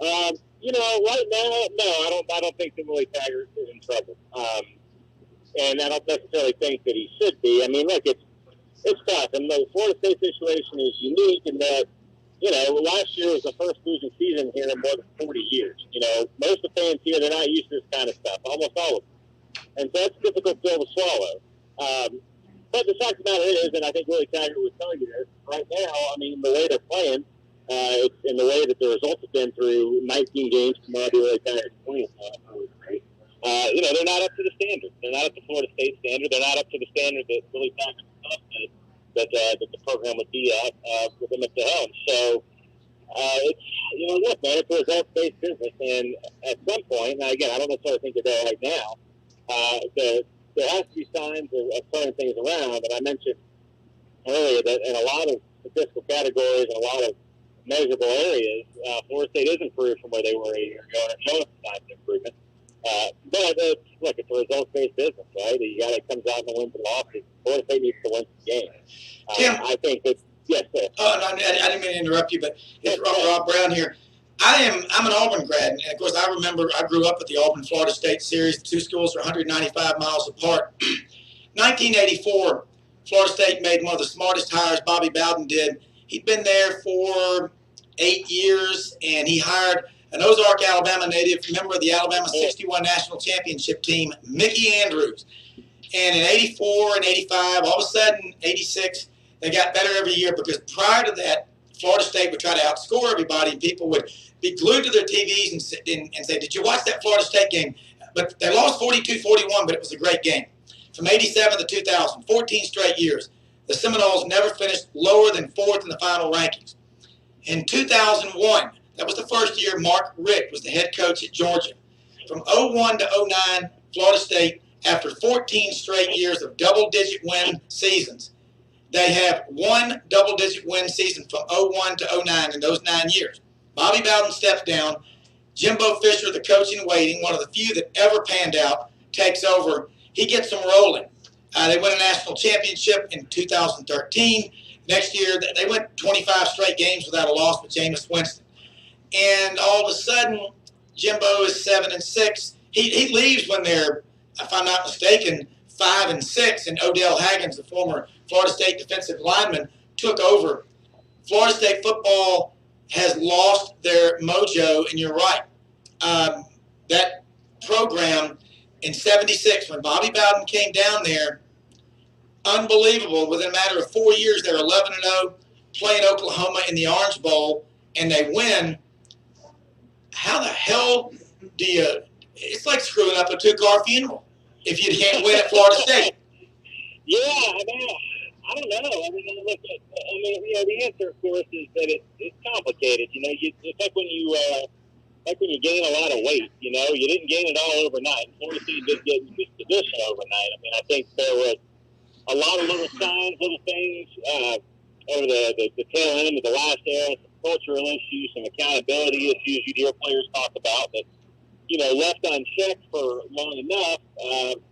Right now, no, I don't think that Willie Taggart is in trouble. And I don't necessarily think that he should be. I mean, look, it's tough. And the Florida State situation is unique in that, last year was the first losing season here in more than 40 years. Most of the fans here, they're not used to this kind of stuff, almost all of them. And so it's a difficult pill to swallow. But the fact of the matter is, and I think Willie Taggart was telling you this, right now, I mean, the way they're playing, and the way that the results have been through 19 games from Willie Taggart's 20th, they're not up to the standard. They're not up to Florida State standard. They're not up to the standard that Willie Taggart said that the program would be at with him at the helm. So, look, man, it's a results-based business. And at some point, now again, I don't necessarily think they're there right now, there has to be signs of turning things around. And I mentioned earlier that in a lot of statistical categories and a lot of measurable areas, Florida State is improved from where they were a year ago, and it's showing signs of improvement. But it's a results-based business, right? You got it comes out in the wins and losses. Florida State needs to win the game. Tim, I think that yes, sir. Oh, no, I didn't mean to interrupt you, but it's Rob Brown here. I'm an Auburn grad, and of course I remember I grew up at the Auburn-Florida State series. The two schools are 195 miles apart. 1984, Florida State made one of the smartest hires Bobby Bowden did. He'd been there for 8 years, and he hired an Ozark, Alabama native, member of the Alabama 61 National Championship team, Mickey Andrews. And in 84 and 85, all of a sudden, 86, they got better every year because prior to that, Florida State would try to outscore everybody, and people would be glued to their TVs and say, did you watch that Florida State game? But they lost 42-41, but it was a great game. From 87 to 2000, 14 straight years, the Seminoles never finished lower than fourth in the final rankings. In 2001, that was the first year Mark Richt was the head coach at Georgia. From 01 to 09, Florida State, after 14 straight years of double-digit win seasons, they have one double-digit win season from 01 to 09 in those 9 years. Bobby Bowden steps down. Jimbo Fisher, the coach in waiting, one of the few that ever panned out, takes over. He gets them rolling. They win a national championship in 2013. Next year, they went 25 straight games without a loss with Jameis Winston. And all of a sudden, Jimbo is 7-6. He leaves when they're, if I'm not mistaken, 5-6, and Odell Haggins, the former Florida State defensive lineman, took over. Florida State football has lost their mojo, and you're right. That program in 76, when Bobby Bowden came down there, unbelievable. Within a matter of 4 years, they're 11-0, playing Oklahoma in the Orange Bowl, and they win. How the hell do you – it's like screwing up a two-car funeral if you can't win at Florida State. Yeah, I mean, I don't know. I mean, look, the answer, of course, is that it's complicated. You know, it's like when you gain a lot of weight. You know, you didn't gain it all overnight. Florida State did get in this position overnight. I mean, I think there was a lot of little signs, little things over the tail end of the last era, some cultural issues, some accountability issues you hear players talk about that, you know, left unchecked for long enough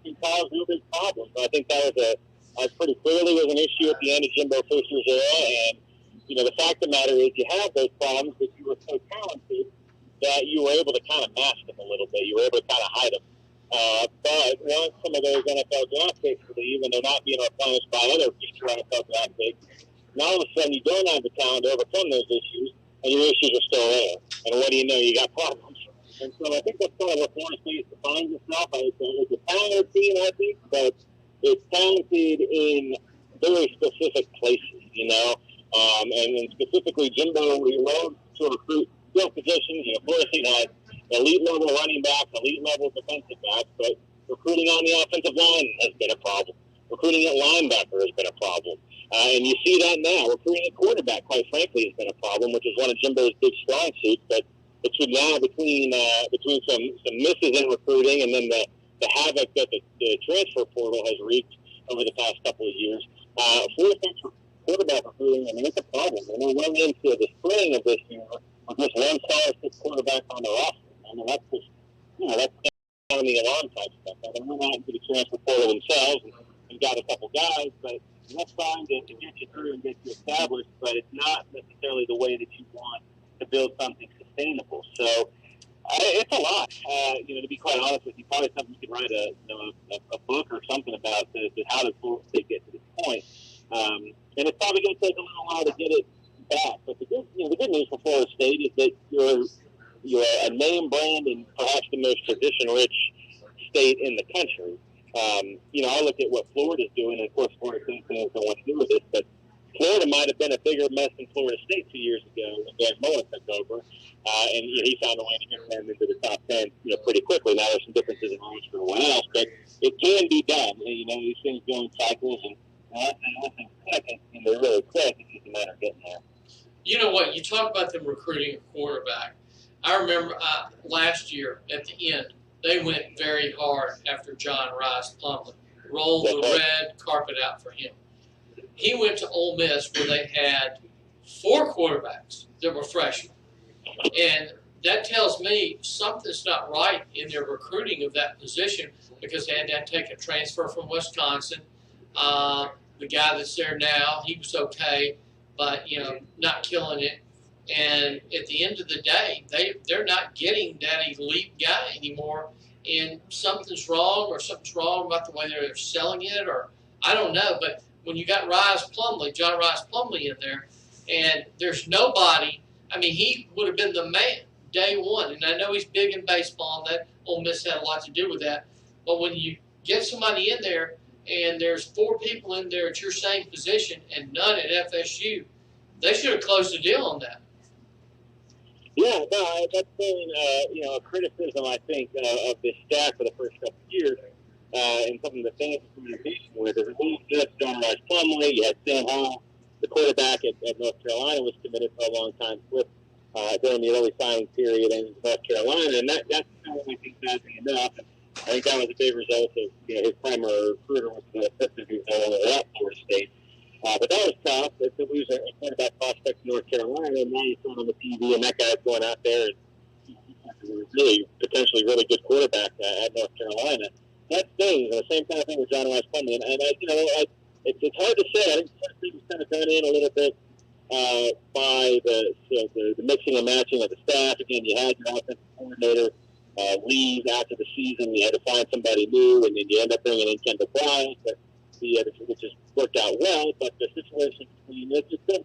can cause real big problems. I think that was pretty clearly was an issue at the end of Jimbo Fisher's era. And, you know, the fact of the matter is you have those problems, but you were so talented that you were able to kind of mask them a little bit. You were able to kind of hide them. But once some of those NFL draft picks leave and they're not being replenished by other future NFL draft picks, now all of a sudden you don't have the talent to overcome those issues, and your issues are still there. And what do you know? You got problems. And so I think that's kind of what Florida State defines itself. It's a talented team, I think, but it's talented in very specific places, you know. And specifically, Jimbo, we love to recruit skill positions. You know, Florida State has elite level running backs, elite level defensive backs, but recruiting on the offensive line has been a problem. Recruiting at linebacker has been a problem. And you see that now. Recruiting at quarterback, quite frankly, has been a problem, which is one of Jimbo's big strong suits. But between some misses in recruiting and then the havoc that the transfer portal has wreaked over the past couple of years, Florida State's quarterback recruiting, I mean, it's a problem. And we're well into the spring of this year with just one scholarship quarterback on the roster. I mean, that's just, you know, that's on the alarm type stuff. I mean, we're not into the transfer portal themselves and got a couple guys, but that's fine to get you through and get you established, but it's not necessarily the way that you want to build something sustainable. So it's a lot. You know, to be quite honest with you, probably something you could write a book or something about how does Florida State get to this point. And it's probably going to take a little while to get it back. But the good news for Florida State is that you're a name brand and perhaps the most tradition-rich state in the country. You know, I look at what Florida's doing, and of course, Florida State fans don't want to do with this, but Florida might have been a bigger mess than Florida State 2 years ago when Dan Mullen took over, and you know, he found a way to get them into the top 10, you know, pretty quickly. Now there's some differences in rules for everyone else, but it can be done. And, you know, these things go in cycles, and nothing quick, and they're really quick. It's just a matter of getting there. You know what? You talk about them recruiting a quarterback. I remember last year at the end, they went very hard after John Rice Plumlee. Rolled the red carpet out for him. He went to Ole Miss where they had 4 quarterbacks that were freshmen. And that tells me something's not right in their recruiting of that position because they had to take a transfer from Wisconsin. The guy that's there now, he was okay, but, you know, not killing it. And at the end of the day, they're not getting that elite guy anymore. And something's wrong, or something's wrong about the way they're selling it, or I don't know. But when you got John Rice Plumlee in there, and there's nobody, I mean, he would have been the man day one. And I know he's big in baseball, and that Ole Miss had a lot to do with that. But when you get somebody in there, and there's 4 people in there at your same position and none at FSU, they should have closed the deal on that. Yeah, no, that's been you know, a criticism, I think, of this staff for the first couple of years, and something the fans are communication with. Is just John Rice Plumlee, you had Sam Howell, the quarterback at North Carolina, was committed for a long time during the early signing period in North Carolina, and that's kind of, I think, sadly enough. And I think that was a big result of, you know, his primary recruiter was the assistant who's at Florida State. But that was tough to lose a quarterback prospect in North Carolina. and now you turn on the TV, and that guy's going out there and really potentially really good quarterback at North Carolina. That stings. And the same kind of thing with John West Plumlee. And it's hard to say. I think the first thing was kind of done in a little bit by the mixing and matching of the staff. Again, you had your offensive coordinator leave after the season. You had to find somebody new, and then you end up bringing in Kendall Bryant, which has worked out well. But the situation between it's just been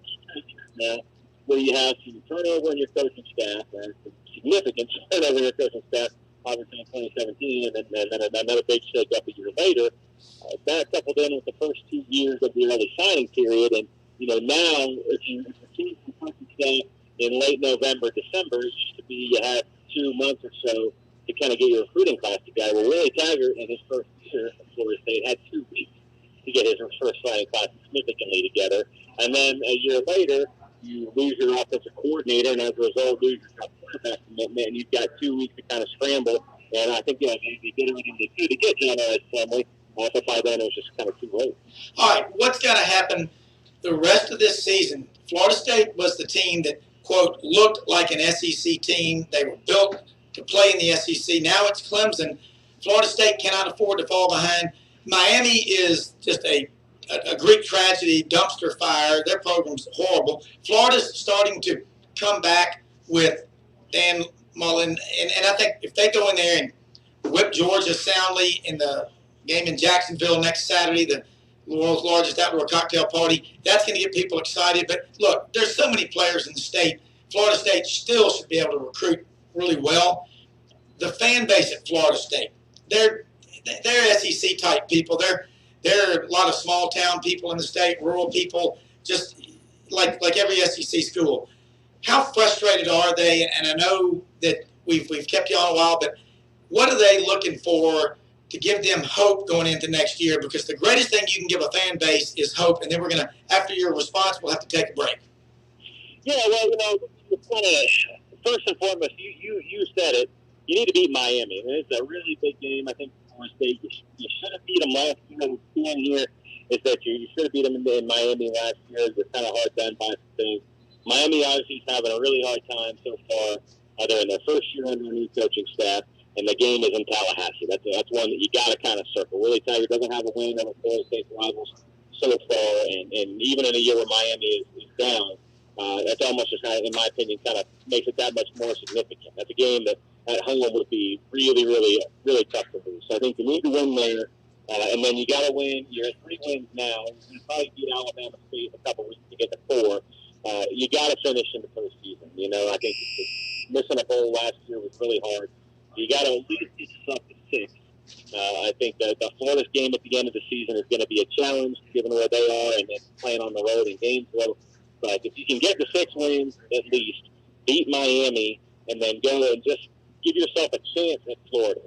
now where you have some turnover in your coaching staff, and significant turnover in your coaching staff, obviously in 2017, and then another big shake-up a year later. That coupled in with the first 2 years of the early signing period, and now if you see the coaching staff in late November, December, it used to be you had 2 months or so to kind of get your recruiting class together. Well, Willie Taggart in his first year at Florida State had 2 weeks to get his first signing class significantly together, and then a year later, you lose your offensive coordinator, and as a result, lose your top quarterback commitment, and you've got 2 weeks to kind of scramble. And I think, they did everything they could to get John West Plumlee, but by then it was just kind of too late. All right, what's going to happen the rest of this season? Florida State was the team that, quote, looked like an SEC team. They were built to play in the SEC. Now it's Clemson. Florida State cannot afford to fall behind. Miami is just a Greek tragedy, dumpster fire. Their program's horrible. Florida's starting to come back with Dan Mullen, and I think if they go in there and whip Georgia soundly in the game in Jacksonville next Saturday, the world's largest outdoor cocktail party, that's going to get people excited. But look, there's so many players in the state. Florida State still should be able to recruit really well. The fan base at Florida State, they're SEC type people. There are a lot of small town people in the state, rural people, just like every SEC school. How frustrated are they? And I know that we've kept you on a while, but what are they looking for to give them hope going into next year? Because the greatest thing you can give a fan base is hope. And then we're going to, after your response, we'll have to take a break. Yeah, well, first and foremost, you said it. You need to beat Miami. And it's a really big game. I think Florida State, you should have beat them last year. What we're seeing here is that you should have beat them in Miami last year. They're kind of hard done by some things. Miami obviously is having a really hard time so far. They're in their first year under a new coaching staff, and the game is in Tallahassee. That's one that you got to kind of circle. Willie Taggart doesn't have a win over Florida State rivals so far, and even in a year where Miami is down, that's almost just, in my opinion, kind of makes it that much more significant. That's a game that at home would be really, really, really tough to lose. So I think you need to win there, and then you got to win. You're at 3 wins now. You can probably beat Alabama State in a couple weeks to get to 4. You got to finish in the postseason. I think missing a bowl last year was really hard. You got to at least get yourself to 6. I think that the Florida's game at the end of the season is going to be a challenge, given where they are and then playing on the road in Gainesville. But if you can get to 6 wins at least, beat Miami, and then go and just give yourself a chance at Florida.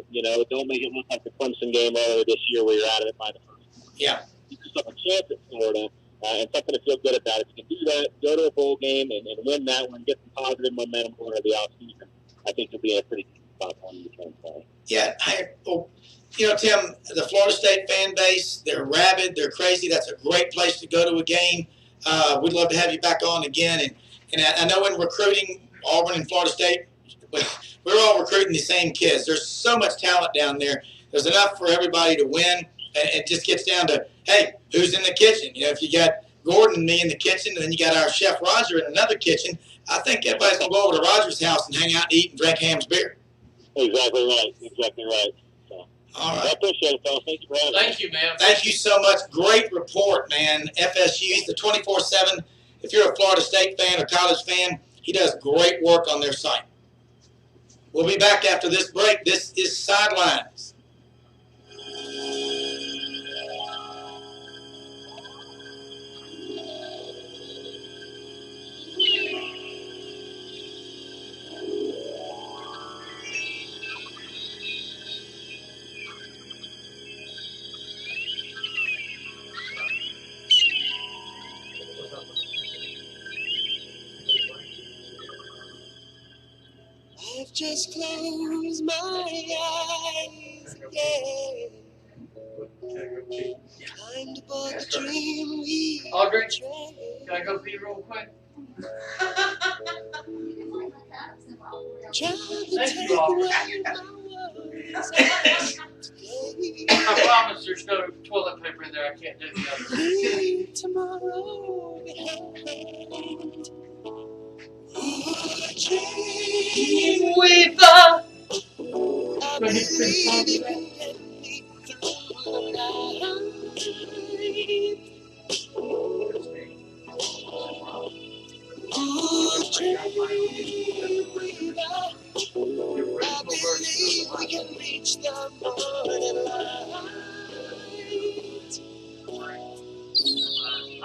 Don't make it look like the Clemson game earlier this year where you're out of it by the first. Yeah. Give yourself a chance at Florida. And something to feel good about. If you can do that, go to a bowl game and win that one, get some positive momentum going into the offseason, I think you'll be in a pretty good spot on the return play. Yeah. Tim, the Florida State fan base, they're rabid, they're crazy. That's a great place to go to a game. We'd love to have you back on again. And I know in recruiting, Auburn and Florida State, we're all recruiting the same kids. There's so much talent down there. There's enough for everybody to win. And it just gets down to, hey, who's in the kitchen? If you got Gordon and me in the kitchen, and then you got our chef Roger in another kitchen, I think everybody's going to go over to Roger's house and hang out and eat and drink Ham's beer. Exactly right. So, all right. I appreciate it, fellas. Thank you for having me. Thank you, man. Thank you so much. Great report, man. FSU, he's the 24/7. If you're a Florida State fan or college fan, he does great work on their site. We'll be back after this break. This is Sidelines. I've just closed my eyes again. Climbed aboard the dream we Audrey, can I go pee real quick? Thank you all. I promise there's no toilet paper in there. I can't do the other. Tomorrow Weaver.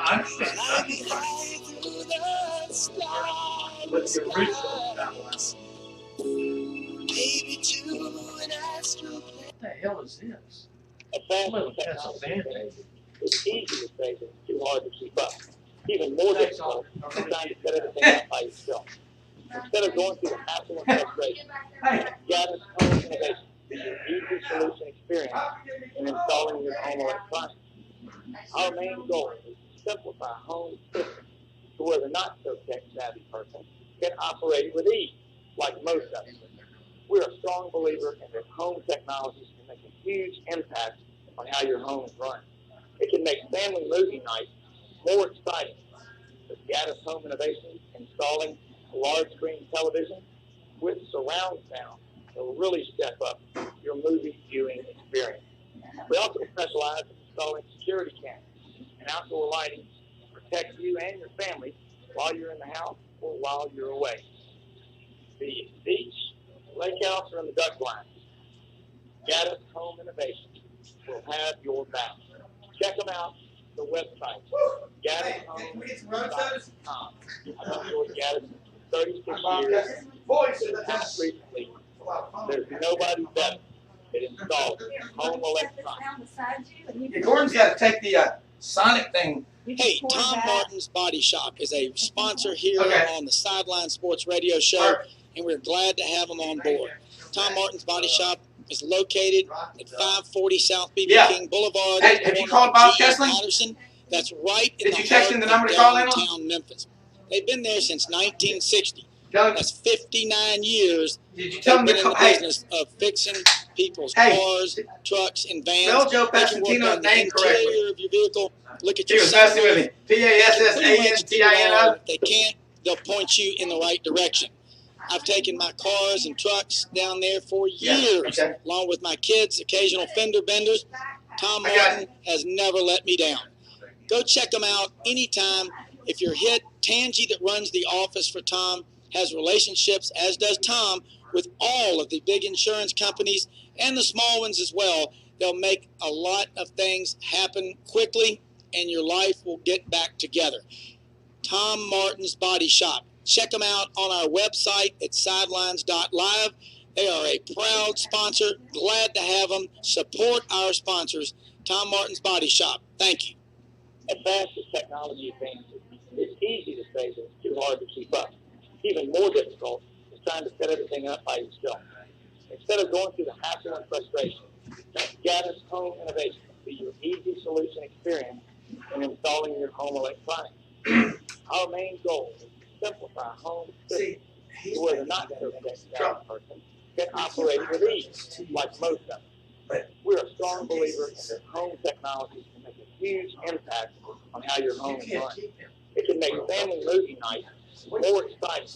I understand. But the original Sidelines. What the hell is this? A fast Little technology Pennsylvania. It's easy to say, but it's too hard to keep up. Even more difficult is trying to set everything up by yourself. Instead of going through the hassle and frustration, Gaddis Home Innovation is your easy solution experience in installing your home electronics. Our main goal is to simplify home systems to where the not-so-tech-savvy person can operate with ease, like most of us. We're a strong believer in that home technologies can make a huge impact on how your home is run. It can make family movie nights more exciting. With Gaddis Home Innovation, installing a large screen television with surround sound will really step up your movie viewing experience. We also specialize in installing security cameras and outdoor lighting to protect you and your family while you're in the house or while you're away. The beach, lake house, or in the duck line, Gaddis Home Innovation will have your back. Check them out, the website, GaddisHome.com. I've enjoyed Gaddis for 36 years. Recently, there's nobody better that installs home electronics. Yeah, Gordon's got to take the Sonic thing. Hey, Tom Martin's Body Shop is a sponsor here on the Sidelines Sports Radio Show, and we're glad to have them on board. Tom Martin's Body Shop is located at 540 South B.B. King Boulevard. Hey, have you called Bob Kessling? Patterson. That's right in Did you text him the number to call in on? downtown Memphis. They've been there since 1960. Tell him. That's 59 years. Did you tell him they've to been in call? the business of fixing people's cars, trucks, and vans. Spell Joe They can work Passantino's on the name correctly. interior of your vehicle. Look at He your was messing with me. Pretty much P-A-S-S-A-N-T-I-N-O. If they can't, they'll point you in the right direction. I've taken my cars and trucks down there for years, along with my kids, occasional fender benders. Tom Martin has never let me down. Go check them out anytime. If you're hit, Tangi, that runs the office for Tom, has relationships, as does Tom, with all of the big insurance companies and the small ones as well. They'll make a lot of things happen quickly, and your life will get back together. Tom Martin's Body Shop. Check them out on our website at sidelines.live. They are a proud sponsor. Glad to have them. Support our sponsors. Tom Martin's Body Shop. Thank you. As fast as technology advances, it's easy to say, but it's too hard to keep up. Even more difficult is trying to set everything up by yourself. Instead of going through the hassle and frustration, Gaddis Home Innovation will be your easy solution experience in installing your home electronics. Our main goal is to simplify home systems to where the not-so-tech-savvy person can operate with ease, like most of us. We're a strong believer in that home technologies can make a huge impact on how your home is run. It can make family movie nights more exciting.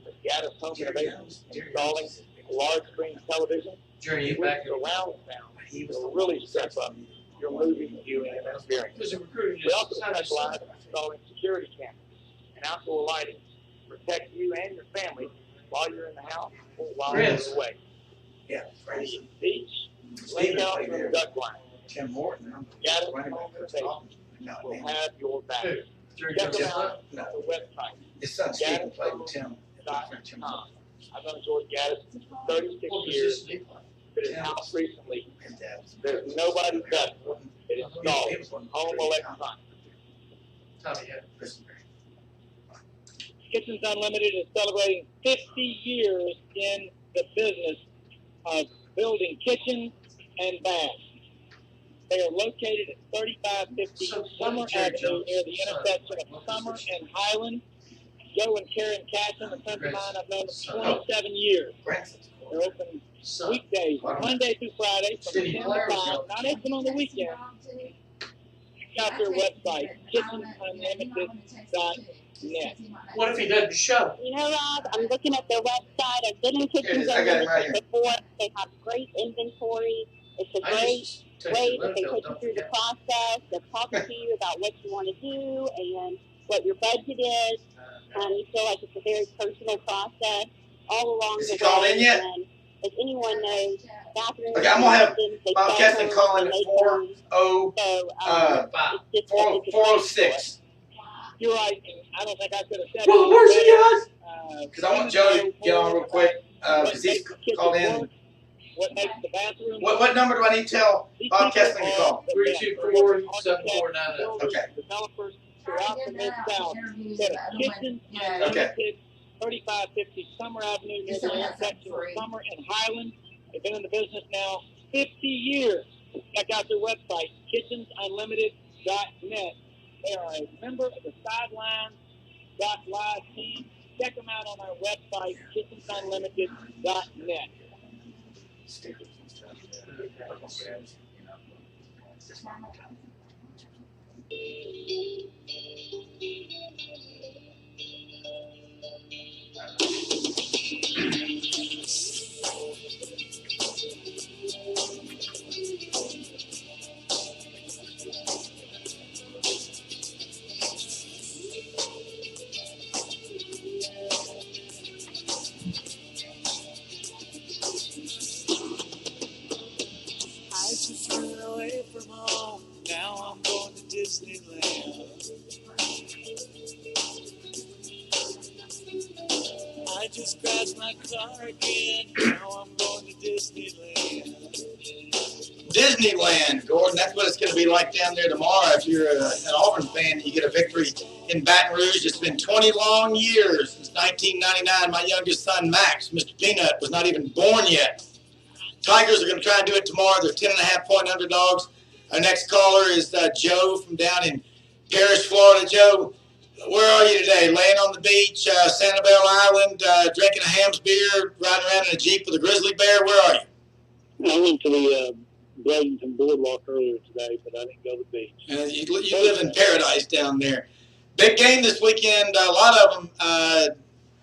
With Gaddis Home Innovation, installing a large screen television with surround sound will really step up your movie viewing experience. We also specialize in installing security cameras and outdoor lighting to protect you and your family while you're in the house or while you're away. The beach, lake house, and the duck line. Gaddis Home Innovation will have your back. Check them out on the website. GaddisHome.com. I've enjoyed Gaddis for 36 years. But it's out recently. There's nobody better that installs home electronics. Kitchens Unlimited is celebrating 50 years in the business of building kitchens and baths. They are located at 3550 Summer Avenue near the intersection of Summer and Highland. Joe and Karen Casson, a friend of mine I've known for 27 years. They're open weekdays, Monday through Friday from 10 to 5, not open on the weekend. Check out their website, kitchensunlimited.net. What if he doesn't show? You know, Rob, I'm looking at their website. I've been in Kitchens Unlimited before. They have great inventory. It's a great way that they take you through the process. They're talking to you about what you want to do and what your budget is. You feel like it's a very personal process all along the way. Is he called in yet? And as anyone knows, bathrooms. Okay, I'm gonna have Bob Keston call in at 406. You're right. I don't think I could have said Well, it. where's he guys? Because I want Joe to get on real quick. Because he's called in. What makes the bathroom? What number do I need to tell Bob Keston to call? 324-7490. Okay. Developers throughout the Mid-South. Kitchens Unlimited, 3550 Summer Avenue near the intersection of Summer and Highland. They've been in the business now 50 years. Check out their website, kitchensunlimited.net. They are a member of the Sidelines.live team. Check them out on our website, kitchensunlimited.net. I just ran away from home. Now I'm going to Disneyland. I just crashed my car again. Now I'm going to Disneyland. Disneyland, Gordon. That's what it's going to be like down there tomorrow. If you're an Auburn fan and you get a victory in Baton Rouge. It's been 20 long years since 1999. My youngest son, Max, Mr. Peanut, was not even born yet. Tigers are going to try and do it tomorrow. They're 10.5-point underdogs. Our next caller is Joe from down in Parrish, Florida. Joe, where are you today? Laying on the beach, Sanibel Island, drinking a Ham's beer, riding around in a Jeep with a grizzly bear? Where are you? I went to the Bradenton Boardwalk earlier today, but I didn't go to the beach. You live in paradise down there. Big game this weekend. A lot of them.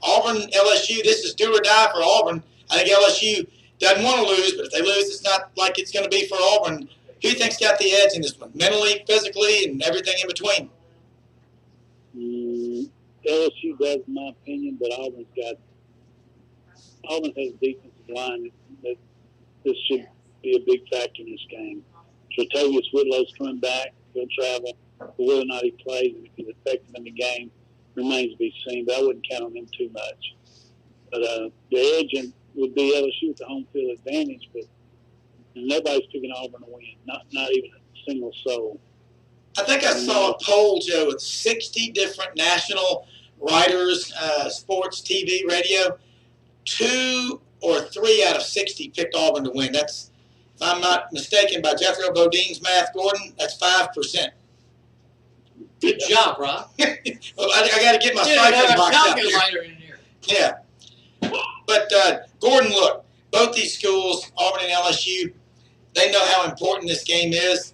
Auburn, LSU. This is do or die for Auburn. I think LSU doesn't want to lose, but if they lose, it's not like it's going to be for Auburn. Who do you think's got the edge in this one? Mentally, physically, and everything in between? LSU does, in my opinion, but Auburn has a defensive line that this should be a big factor in this game. Tre'Tavious Whitlow's coming back. He'll travel. But whether or not he plays and if he's effective in the game remains to be seen, but I wouldn't count on him too much. But the edge would be LSU with the home field advantage, but nobody's picking Auburn to win, not even a single soul. I think I saw a poll, Joe, with 60 different national writers, sports, TV, radio. 2 or 3 out of 60 picked Auburn to win. That's, if I'm not mistaken, by Jethro Bodine's math, Gordon, that's 5%. Good job, Rob. Well, I got to get my cipher box out there. In here. Yeah. But, Gordon, look, both these schools, Auburn and LSU, they know how important this game is.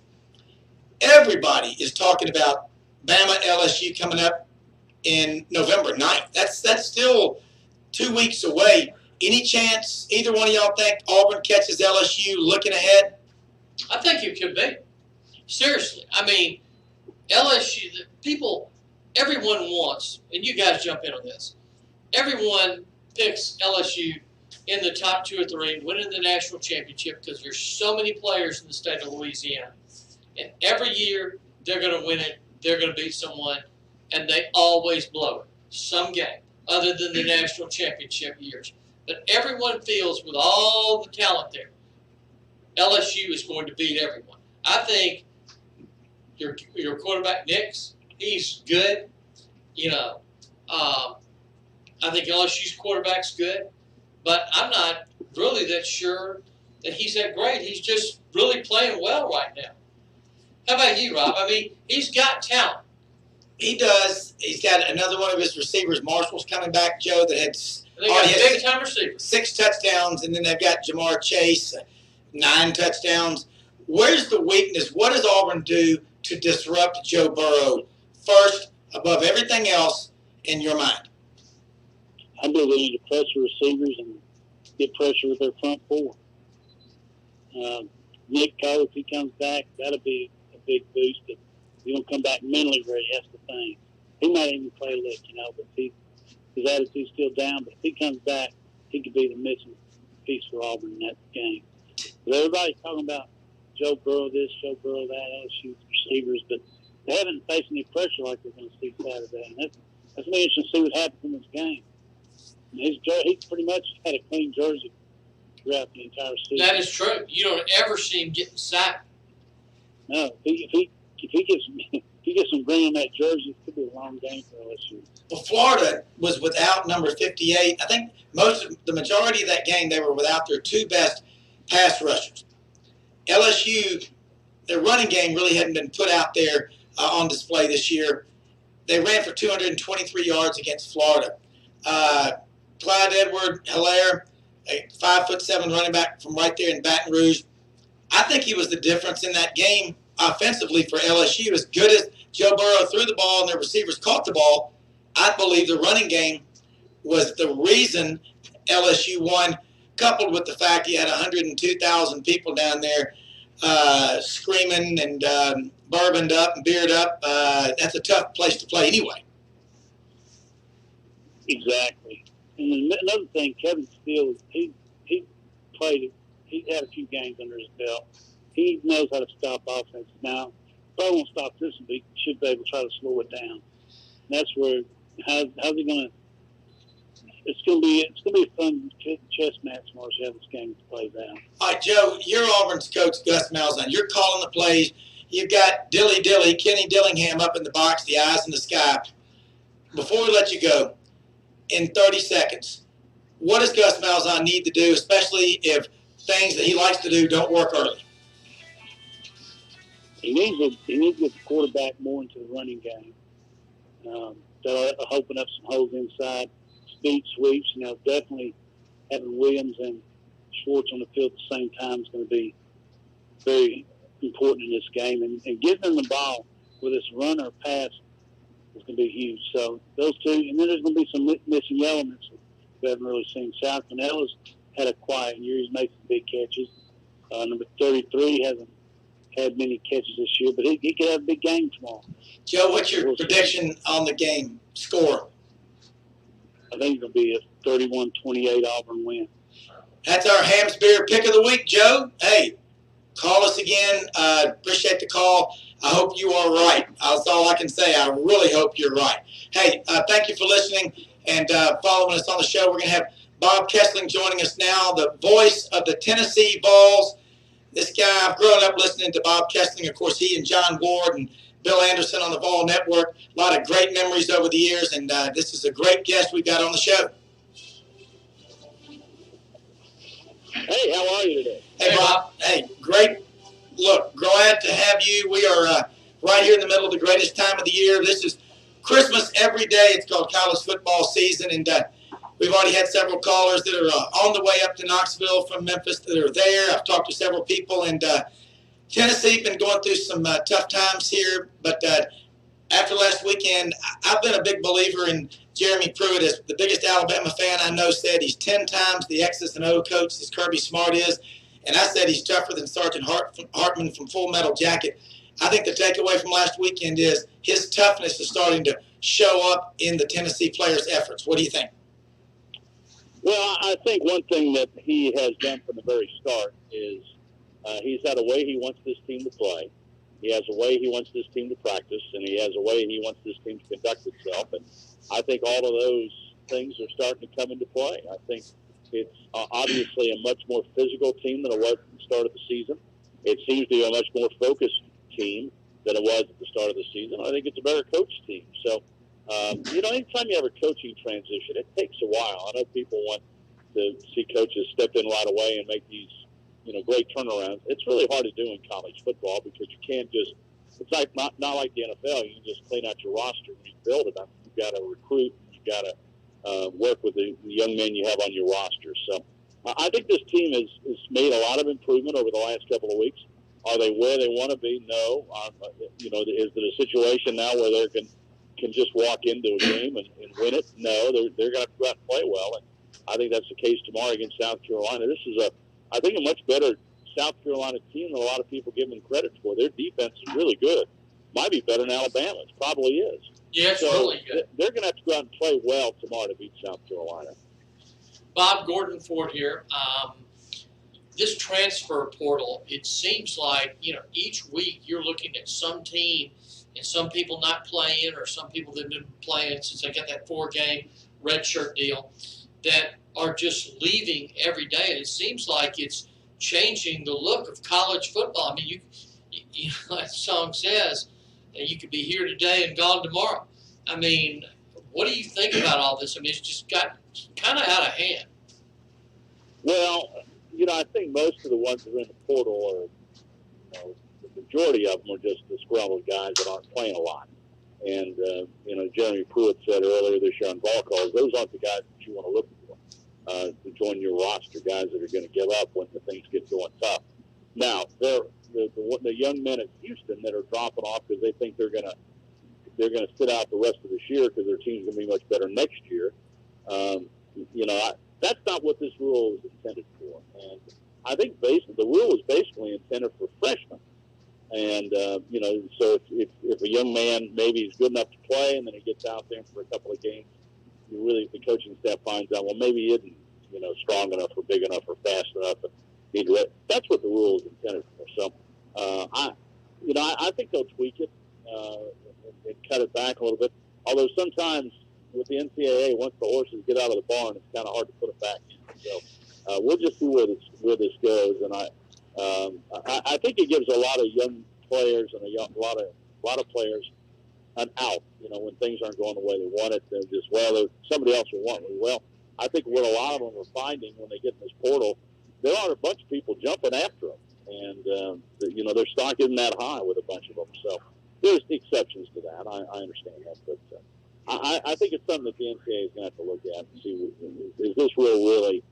Everybody is talking about Bama LSU coming up in November 9th. That's still 2 weeks away. Any chance either one of y'all think Auburn catches LSU looking ahead? I think it could be. Seriously. I mean, LSU, everyone wants, and you guys jump in on this, everyone picks LSU in the top 2 or 3, winning the national championship because there's so many players in the state of Louisiana. And every year they're going to win it, they're going to beat someone, and they always blow it. Some game, other than the national championship years. But everyone feels with all the talent there, LSU is going to beat everyone. I think your quarterback, Nix, he's good. I think LSU's quarterback's good. But I'm not really that sure that he's that great. He's just really playing well right now. How about you, Rob? I mean, he's got talent. He does. He's got another one of his receivers, Marshall's coming back, Joe, that had They got a big-time receiver. 6 touchdowns, and then they've got Jamar Chase, 9 touchdowns. Where's the weakness? What does Auburn do to disrupt Joe Burrow first, above everything else, in your mind? I believe they need to pressure receivers and get pressure with their front four. Nick Cole, if he comes back, that'll be a big boost. But he don't come back mentally ready. That's the thing. He might even play a lick, but his attitude's still down. But if he comes back, he could be the missing piece for Auburn in that game. But everybody's talking about Joe Burrow this, Joe Burrow that, LSU receivers, but they haven't faced any pressure like they're going to see Saturday. And that's going to be interesting to see what happens in this game. He pretty much had a clean jersey throughout the entire season. That is true. You don't ever see him getting sacked. No, if he gets some green on that jersey, it could be a long game for LSU. Well, Florida was without number 58. I think the majority of that game, they were without their 2 best pass rushers. LSU, their running game really hadn't been put out there on display this year. They ran for 223 yards against Florida. Clyde Edwards-Helaire, a 5'7" running back from right there in Baton Rouge. I think he was the difference in that game offensively for LSU. As good as Joe Burrow threw the ball and their receivers caught the ball, I believe the running game was the reason LSU won, coupled with the fact he had 102,000 people down there screaming and bourboned up and bearded up. That's a tough place to play anyway. Exactly. And another thing, Kevin Steele, he had a few games under his belt. He knows how to stop offense. Now, probably won't stop this, but he should be able to try to slow it down. And that's where how's he going to? It's going to be a fun chess match tomorrow. How this game plays out. All right, Joe, you're Auburn's coach, Gus Malzahn. You're calling the plays. You've got Kenny Dillingham up in the box, the eyes in the sky. Before we let you go, in 30 seconds, what does Gus Malzahn need to do, especially if things that he likes to do don't work early? He needs to get the quarterback more into the running game. That'll open up some holes inside. Speed sweeps, definitely having Williams and Schwartz on the field at the same time is going to be very important in this game. And getting them the ball with this run or pass is going to be huge. So those two, and then there's going to be some missing elements we haven't really seen. South Canella's had a quiet year. He's made some big catches. Number 33 hasn't had many catches this year, but he could have a big game tomorrow. Joe, what's your prediction on the game score? I think it's going to be a 31-28 Auburn win. That's our Hams Beer Pick of the Week, Joe. Hey, call us again. Appreciate the call. I hope you are right. That's all I can say. I really hope you're right. Hey, thank you for listening and following us on the show. We're going to have Bob Kessling joining us now, the voice of the Tennessee Vols. This guy, I've grown up listening to Bob Kessling. Of course, he and John Ward and Bill Anderson on the Vol Network. A lot of great memories over the years, and this is a great guest we've got on the show. Hey, how are you today? Hey, Bob. Hey, great. Look, glad to have you. We are right here in the middle of the greatest time of the year. This is Christmas every day. It's called college football season, and we've already had several callers that are on the way up to Knoxville from Memphis that are there. I've talked to several people, and Tennessee been going through some tough times here, but after last weekend, I've been a big believer in Jeremy Pruitt. As the biggest Alabama fan I know said he's 10 times the X's and O coach as Kirby Smart is, and I said he's tougher than Sergeant Hartman from Full Metal Jacket. I think the takeaway from last weekend is his toughness is starting to show up in the Tennessee players' efforts. What do you think? Well, I think one thing that he has done from the very start is he's got a way he wants this team to play. He has a way he wants this team to practice, and he has a way he wants this team to conduct itself. And I think all of those things are starting to come into play. I think it's obviously a much more physical team than it was at the start of the season. It seems to be a much more focused team than it was at the start of the season. I think it's a better coached team. So, anytime you have a coaching transition, it takes a while. I know people want to see coaches step in right away and make these, great turnarounds. It's really hard to do in college football because you can't just it's like not like the NFL. You can just clean out your roster when you build it. You've got to recruit. You've got to work with the young men you have on your roster. So I think this team has made a lot of improvement over the last couple of weeks. Are they where they want to be? No. You know, is it a situation now where they can just walk into a game and win it? No. They're going to have to go out and play well, and I think that's the case tomorrow against South Carolina. This is I think a much better South Carolina team than a lot of people give them credit for. Their defense is really good. Might be better than Alabama. It probably is. Yeah, it's really good. They're going to have to go out and play well tomorrow to beat South Carolina. Bob Gordon Ford here. This transfer portal, it seems like, you know, each week you're looking at some team and some people not playing, or some people that have been playing since they got that 4-game redshirt deal, that are just leaving every day. And it seems like it's changing the look of college football. I mean, you know, like the song says, you could be here today and gone tomorrow. I mean, what do you think about all this? I mean, it's just got kind of out of hand. Well, you know, I think most of the ones that are in the portal are, you know, the majority of them are just disgruntled guys that aren't playing a lot. And, you know, Jeremy Pruitt said earlier this year on Ball Calls, those aren't the guys that you want to look for to join your roster, guys that are going to give up when the things get going tough. Now, the young men at Houston that are dropping off because they think they're going to sit out the rest of this year because their team's going to be much better next year. You know, that's not what this rule is intended for. And I think the rule is basically intended for freshmen. And, you know, so if a young man maybe is good enough to play and then he gets out there for a couple of games, the coaching staff finds out, well, maybe he isn't, you know, strong enough or big enough or fast enough. That's what the rule is intended for. So, I think they'll tweak it and cut it back a little bit. Although sometimes with the NCAA, once the horses get out of the barn, it's kind of hard to put it back in. So we'll just see where this goes. And I think it gives a lot of young players and a lot of players an out. You know, when things aren't going the way they want it, they're just, well, somebody else will want me. Well, I think what a lot of them are finding when they get in this portal, there are a bunch of people jumping after them. And, you know, their stock isn't that high with a bunch of them. So there's exceptions to that. I understand that. But I think it's something that the NCAA is going to have to look at and see, is this rule really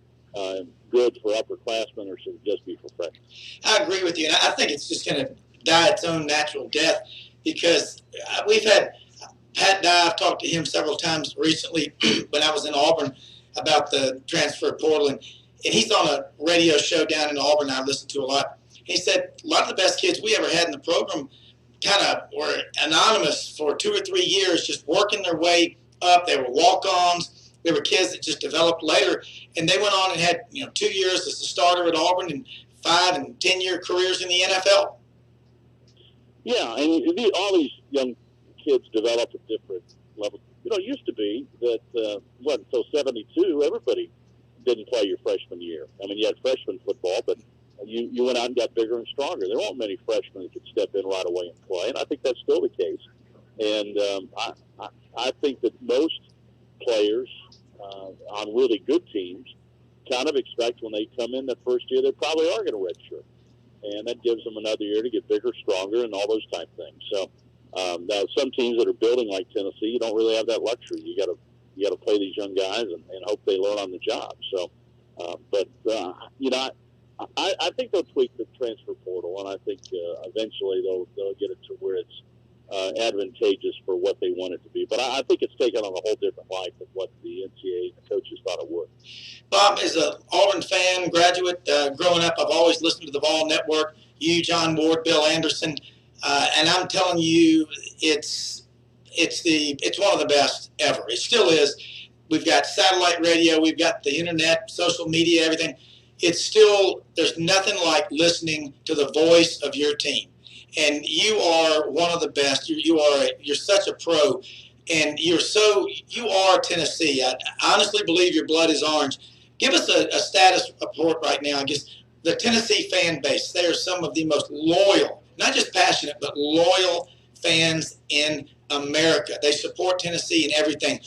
good for upperclassmen, or should it just be for freshmen? I agree with you. And I think it's just going to die its own natural death, because we've had Pat Dye. I've talked to him several times recently when I was in Auburn about the transfer portal. And he's on a radio show down in Auburn I listen to a lot. He said a lot of the best kids we ever had in the program kind of were anonymous for 2 or 3 years, just working their way up. They were walk-ons. There were kids that just developed later, and they went on and had 2 years as a starter at Auburn and 5 and 10-year careers in the NFL. Yeah, and all these young kids develop at different levels. You know, it used to be that, until 72, everybody didn't play your freshman year. I mean, you had freshman football, but you went out and got bigger and stronger. There weren't many freshmen that could step in right away and play, and I think that's still the case. And I think that most players on really good teams kind of expect when they come in that first year, they probably are going to redshirt. And that gives them another year to get bigger, stronger, and all those type things. So now some teams that are building like Tennessee, you don't really have that luxury. You got to play these young guys and hope they learn on the job. So, I think they'll tweak the transfer portal, and I think eventually they'll get it to where it's advantageous for what they want it to be. But I think it's taken on a whole different life than what the NCAA and the coaches thought it would. Bob, as an Auburn fan, graduate, growing up, I've always listened to the Vol Network, you, John Ward, Bill Anderson, and I'm telling you, it's one of the best ever. It still is. We've got satellite radio, we've got the internet, social media, everything. It's still, there's nothing like listening to the voice of your team. And you are one of the best. You're such a pro, and you are Tennessee. I honestly believe your blood is orange. Give us a status report right now. I guess the Tennessee fan base, they are some of the most loyal, not just passionate, but loyal fans in America. They support Tennessee in everything.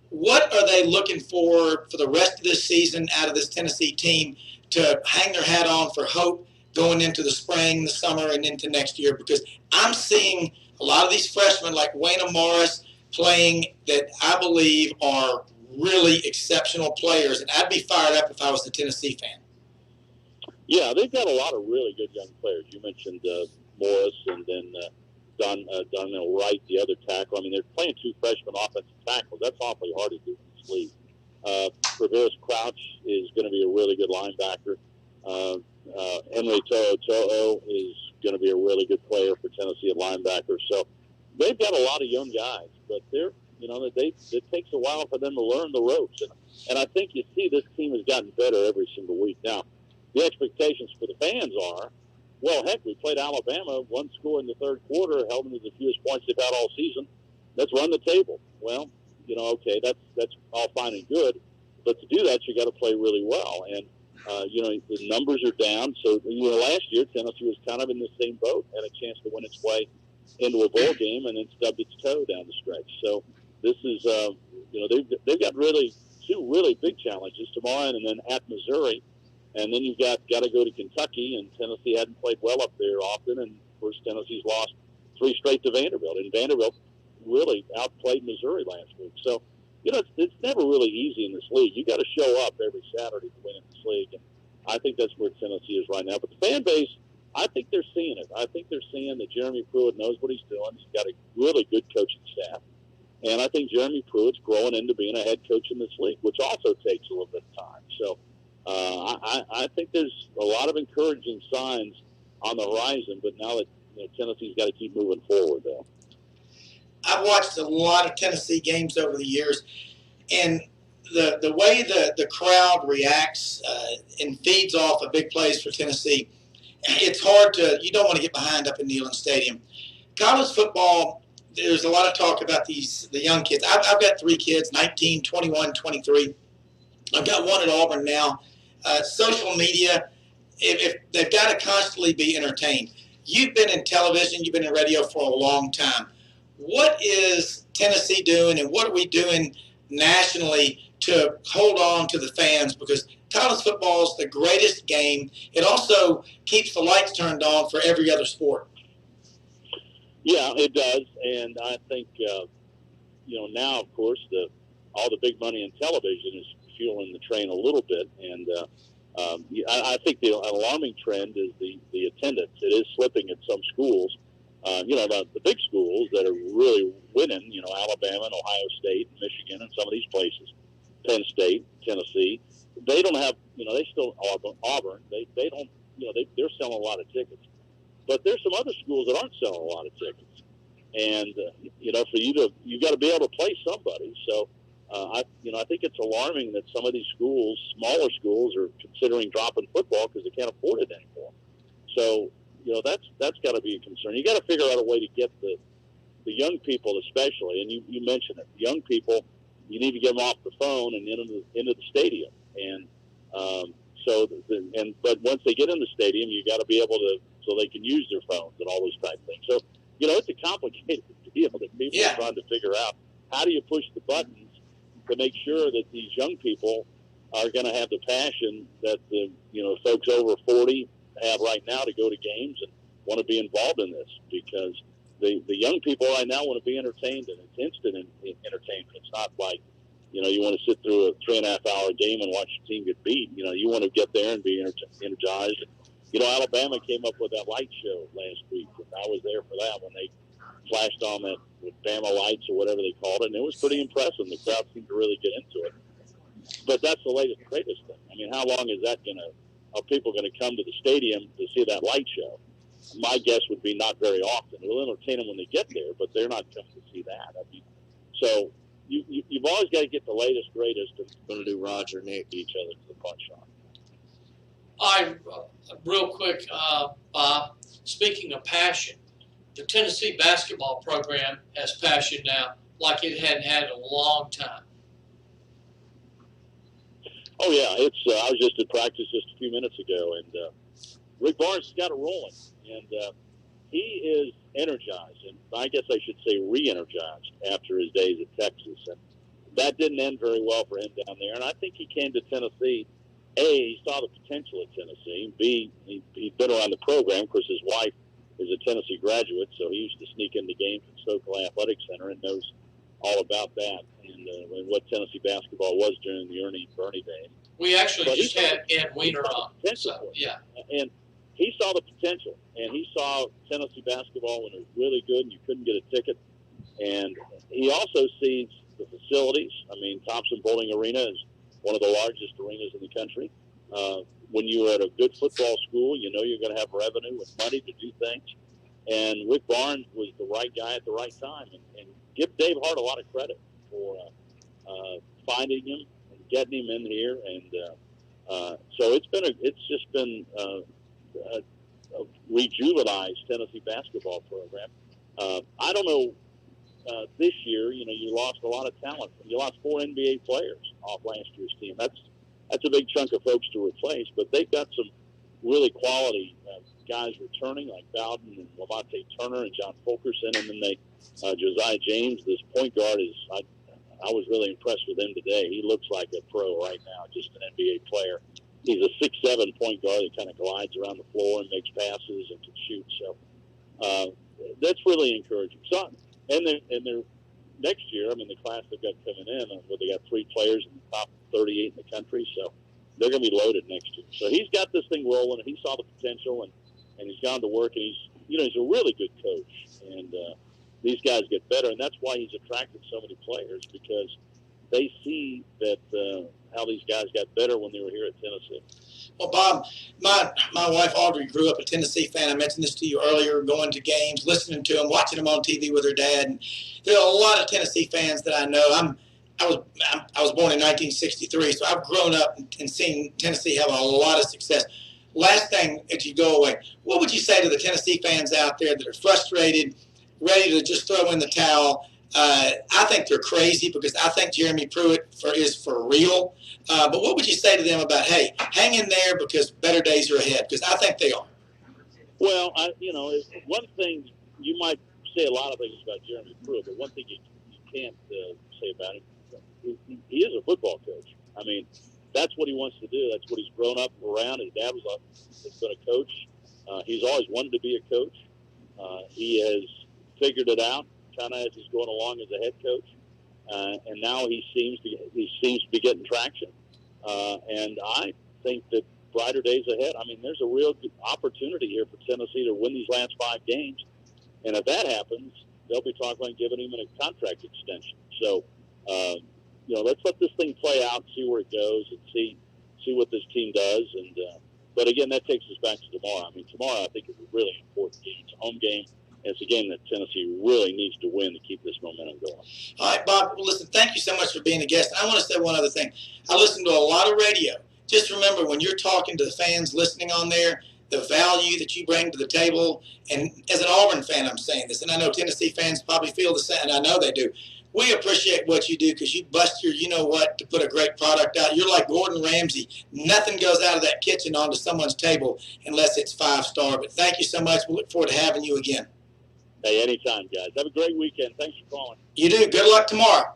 What are they looking for the rest of this season out of this Tennessee team to hang their hat on for hope going into the spring, the summer, and into next year? Because I'm seeing a lot of these freshmen like Wayne Morris playing that I believe are really exceptional players, and I'd be fired up if I was a Tennessee fan. Yeah, they've got a lot of really good young players. You mentioned Morris, and then Donnell Wright, the other tackle. I mean, they're playing two freshman offensive tackles. That's awfully hard to do in this league. Travis Crouch is going to be a really good linebacker. Henry To'o is going to be a really good player for Tennessee at linebacker. So they've got a lot of young guys, but it takes a while for them to learn the ropes. And I think you see this team has gotten better every single week. Now, the expectations for the fans are, well, heck, we played Alabama, one score in the third quarter, held them to the fewest points they've had all season. Let's run the table. Well, okay, that's all fine and good, but to do that, you got to play really well. And the numbers are down. So last year Tennessee was kind of in the same boat, had a chance to win its way into a bowl game, and then stubbed its toe down the stretch. So this is, they've got two really big challenges tomorrow, and then at Missouri. And then you've got to go to Kentucky, and Tennessee hadn't played well up there often, and of course Tennessee's lost 3 straight to Vanderbilt, and Vanderbilt really outplayed Missouri last week. So, it's never really easy in this league. You got to show up every Saturday to win in this league, and I think that's where Tennessee is right now. But the fan base, I think they're seeing it. I think they're seeing that Jeremy Pruitt knows what he's doing. He's got a really good coaching staff, and I think Jeremy Pruitt's growing into being a head coach in this league, which also takes a little bit of time. So. I think there's a lot of encouraging signs on the horizon, but now that Tennessee's got to keep moving forward, though. I've watched a lot of Tennessee games over the years, and the way the crowd reacts and feeds off of big plays for Tennessee, it's hard you don't want to get behind up in Neyland Stadium. College football, there's a lot of talk about the young kids. I've got 3 kids, 19, 21, 23. I've got one at Auburn now. Social media, if they've got to constantly be entertained. You've been in television, you've been in radio for a long time. What is Tennessee doing, and what are we doing nationally to hold on to the fans? Because college football is the greatest game. It also keeps the lights turned on for every other sport. Yeah, it does, and I think now, of course, all the big money in television is fueling the train a little bit, and I think the alarming trend is the attendance. It is slipping at some schools. The big schools that are really winning, Alabama and Ohio State and Michigan and some of these places, Penn State, Tennessee, they don't have, they still, Auburn, they don't, they're selling a lot of tickets. But there's some other schools that aren't selling a lot of tickets. And, for you got to be able to play somebody. So, I think it's alarming that some of these schools, smaller schools, are considering dropping football because they can't afford it anymore. So, that's got to be a concern. You got to figure out a way to get the young people, especially, and you mentioned it, young people, you need to get them off the phone and into the stadium. And but once they get in the stadium, you got to be able to, so they can use their phones and all those type of things. So, it's a complicated deal that people are trying to figure out. How do you push the buttons to make sure that these young people are going to have the passion that the folks over 40 have right now to go to games and want to be involved in this? Because the young people right now want to be entertained, and it's instant entertainment. It's not like you want to sit through a 3.5-hour game and watch your team get beat. You want to get there and be energized. Alabama came up with that light show last week, and I was there for that when they flashed on that with Bama lights or whatever they called it, and it was pretty impressive. The crowd seemed to really get into it. But that's the latest and greatest thing. I mean, how long is that are people going to come to the stadium to see that light show? My guess would be not very often. It'll entertain them when they get there, but they're not coming to see that. I mean, so you've always got to get the latest, greatest, and going to do Roger and Nick each other to the punch on. Real quick, Bob, speaking of passion, the Tennessee basketball program has passion now like it hadn't had in a long time. Oh, yeah. I was just at practice just a few minutes ago, and Rick Barnes has got it rolling, and he is energized, and I guess I should say re-energized after his days at Texas. And that didn't end very well for him down there, and I think he came to Tennessee A, he saw the potential at Tennessee. B, he'd been around the program. Of course, his wife is a Tennessee graduate, so he used to sneak into games at Stokely Athletic Center and knows all about that and what Tennessee basketball was during the Ernie Bernie days. We actually just had Ed Weiner on. So, yeah. And he saw the potential, and he saw Tennessee basketball when it was really good and you couldn't get a ticket. And he also sees the facilities. I mean, Thompson Bowling Arena is one of the largest arenas in the country. When you're at a good football school, you know you're going to have revenue and money to do things. And Rick Barnes was the right guy at the right time. And give Dave Hart a lot of credit for finding him and getting him in here. And so it's just been a rejuvenized Tennessee basketball program. I don't know. This year, you lost a lot of talent. You lost 4 NBA players off last year's team. That's a big chunk of folks to replace, but they've got some really quality guys returning, like Bowden and Lamonte Turner and John Fulkerson, and then Josiah James, this point guard, I was really impressed with him today. He looks like a pro right now, just an NBA player. He's a 6'7" point guard that kind of glides around the floor and makes passes and can shoot. So that's really encouraging. So, and they're next year, I mean, the class they've got coming in, they got 3 players in the top 38 in the country, so they're going to be loaded next year. So he's got this thing rolling, and he saw the potential, and he's gone to work, and he's a really good coach. And these guys get better, and that's why he's attracted so many players, because they see that how these guys got better when they were here at Tennessee. Well, Bob, my wife Audrey grew up a Tennessee fan. I mentioned this to you earlier, going to games, listening to them, watching them on TV with her dad. And there are a lot of Tennessee fans that I know. I was born in 1963, so I've grown up and seen Tennessee have a lot of success. Last thing, as you go away, what would you say to the Tennessee fans out there that are frustrated, ready to just throw in the towel? I think they're crazy, because I think Jeremy Pruitt is for real. But what would you say to them about, hey, hang in there because better days are ahead? Because I think they are. Well, one thing, you might say a lot of things about Jeremy Pruitt, but one thing you can't say about him, he is a football coach. I mean, that's what he wants to do. That's what he's grown up around. His dad has been a coach. He's always wanted to be a coach. He has figured it out kind of as he's going along as a head coach. And now he seems to be getting traction. And I think that brighter days ahead. I mean, there's a real opportunity here for Tennessee to win these last 5 games. And if that happens, they'll be talking about giving him a contract extension. So, let's let this thing play out, see where it goes, and see what this team does. And but again, that takes us back to tomorrow. I mean, tomorrow I think is a really important game. It's a home game. It's a game that Tennessee really needs to win to keep this momentum going. All right, Bob, well, listen, thank you so much for being a guest. I want to say one other thing. I listen to a lot of radio. Just remember, when you're talking to the fans listening on there, the value that you bring to the table, and as an Auburn fan, I'm saying this, and I know Tennessee fans probably feel the same, and I know they do. We appreciate what you do, because you bust your you-know-what to put a great product out. You're like Gordon Ramsay. Nothing goes out of that kitchen onto someone's table unless it's 5-star. But thank you so much. We look forward to having you again. Hey, anytime, guys. Have a great weekend. Thanks for calling. You do. Good luck tomorrow.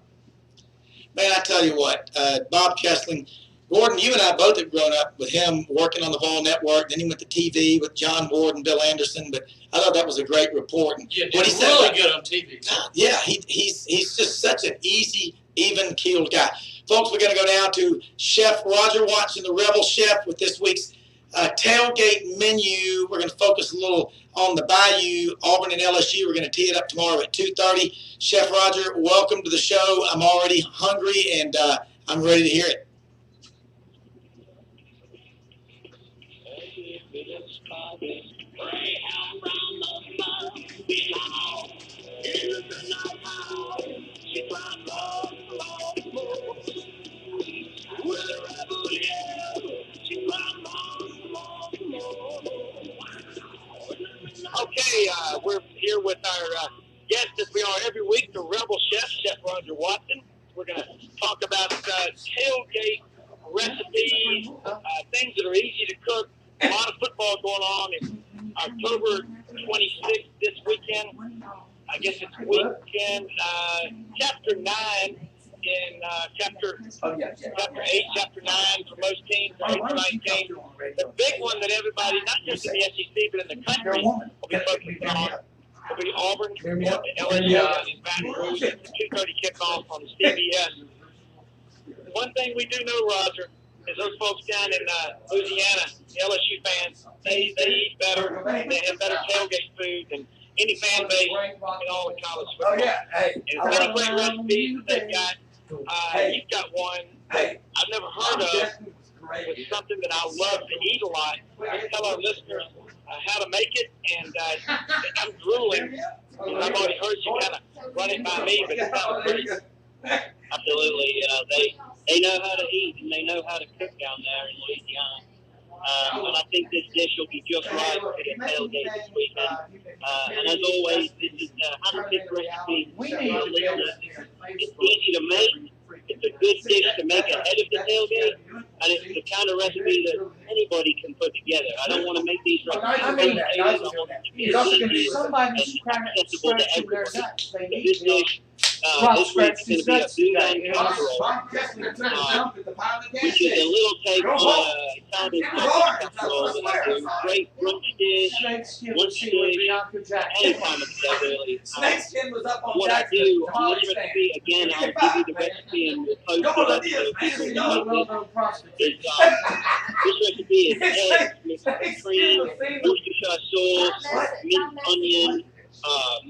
Man, I tell you what, Bob Kessling, Gordon, you and I both have grown up with him working on the Vol Network. Then he went to TV with John Ward and Bill Anderson. But I thought that was a great report. And yeah, what he said really good on TV. Yeah, he's just such an easy, even-keeled guy. Folks, we're going to go down to Chef Roger Watson, the Rebel Chef, with this week's tailgate menu. We're going to focus a little on the Bayou, Auburn and LSU. We're going to tee it up tomorrow at 2:30. Chef Roger, welcome to the show. I'm already hungry, and I'm ready to hear it. Okay, we're here with our guest, as we are every week, the Rebel Chef, Chef Roger Watson. We're going to talk about tailgate recipes, things that are easy to cook. A lot of football going on. It's October 26th this weekend. I guess it's weekend. Chapter 9 in chapter 8, chapter 9 for most teams. Tonight's game. The big one that everybody, not just in the SEC, but in the country, will be focused on will be Auburn and LSU in Baton Rouge. It's a 2:30 kickoff on CBS. One thing we do know, Roger, is those folks down in Louisiana, the LSU fans, they eat better, they have better tailgate food than any fan base in all of college football. And many great recipes that they've got. You've got one that I've never heard of. It's something that I love to eat a lot. I tell our listeners how to make it, and I'm drooling. I've already heard you kind of run it by me, but it sounds pretty. Absolutely. They know how to eat, and they know how to cook down there in Louisiana. And I think this dish will be just right for the tailgate this weekend. And as always, this is a hand-picked recipe for our listeners. It's easy to make. It's a good dish to make ahead of the tailgate, and it's the kind of recipe that anybody can put together. I don't want to make these recipes complicated. I want them to be easy and accessible to everybody. So this dish this week's going to be a boudin casserole, which is a little take on Italian casserole that I do. Great brunch dish, lunch dish, any time of the day really. What I do on this recipe, again, I'll give you the recipe and we'll post it up so people can make it. This recipe is eggs mixed with cream, Worcestershire sauce, minced onion,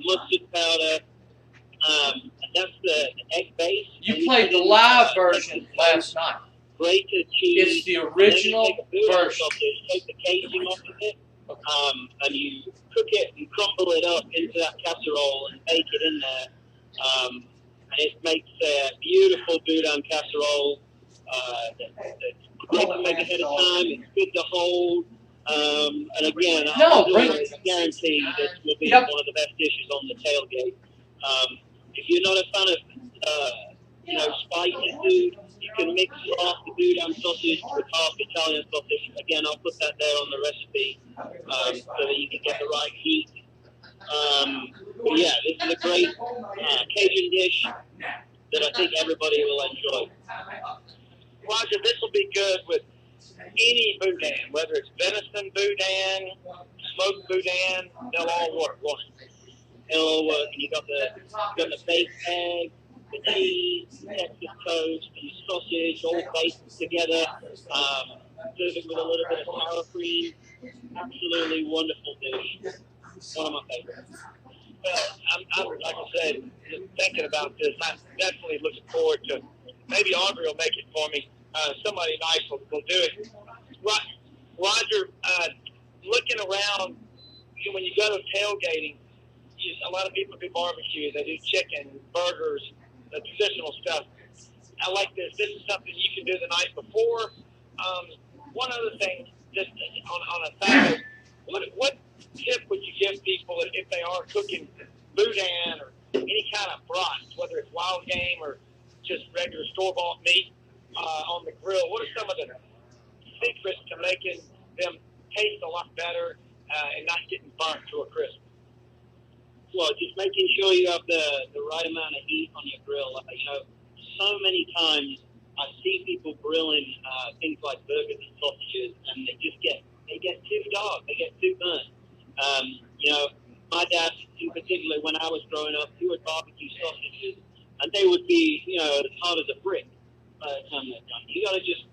mustard powder. That's the egg base. You played the live version last night. Grated cheese. It's the original version. Take the casing off of it, and you cook it and crumble it up into that casserole and bake it in there. And it makes a beautiful boudin casserole. That's great to make ahead of time. It's good to hold. And again, I guarantee this will be one of the best dishes on the tailgate. If you're not a fan of, spicy food, you can mix half the boudin sausage with half Italian sausage. Again, I'll put that there on the recipe so that you can get the right heat. But yeah, this is a great Cajun dish that I think everybody will enjoy. Roger, this will be good with any boudin, whether it's venison boudin, smoked boudin, they'll all work. It'll all work. And you got the baked egg, the cheese, Texas toast, and the sausage all baked together. Serve it with a little bit of sour cream. Absolutely wonderful dish. One of my favorites. Well, I'm like I said, thinking about this. I'm definitely looking forward to. Maybe Aubrey will make it for me. Somebody nice will do it. Roger, looking around, when you go to tailgating, a lot of people do barbecue. They do chicken, burgers, the traditional stuff. I like this. This is something you can do the night before. One other thing, just on a side, what tip would you give people if they are cooking boudin or any kind of brats, whether it's wild game or just regular store-bought meat on the grill? What are some of the secrets to making them taste a lot better and not getting burnt to a crisp? Well, just making sure you have the right amount of heat on your grill. So many times I see people grilling things like burgers and sausages, and they get too dark, they get too burnt. My dad, in particular, when I was growing up, he would barbecue sausages, and they would be, as hard as a brick by the time they're done. You got to just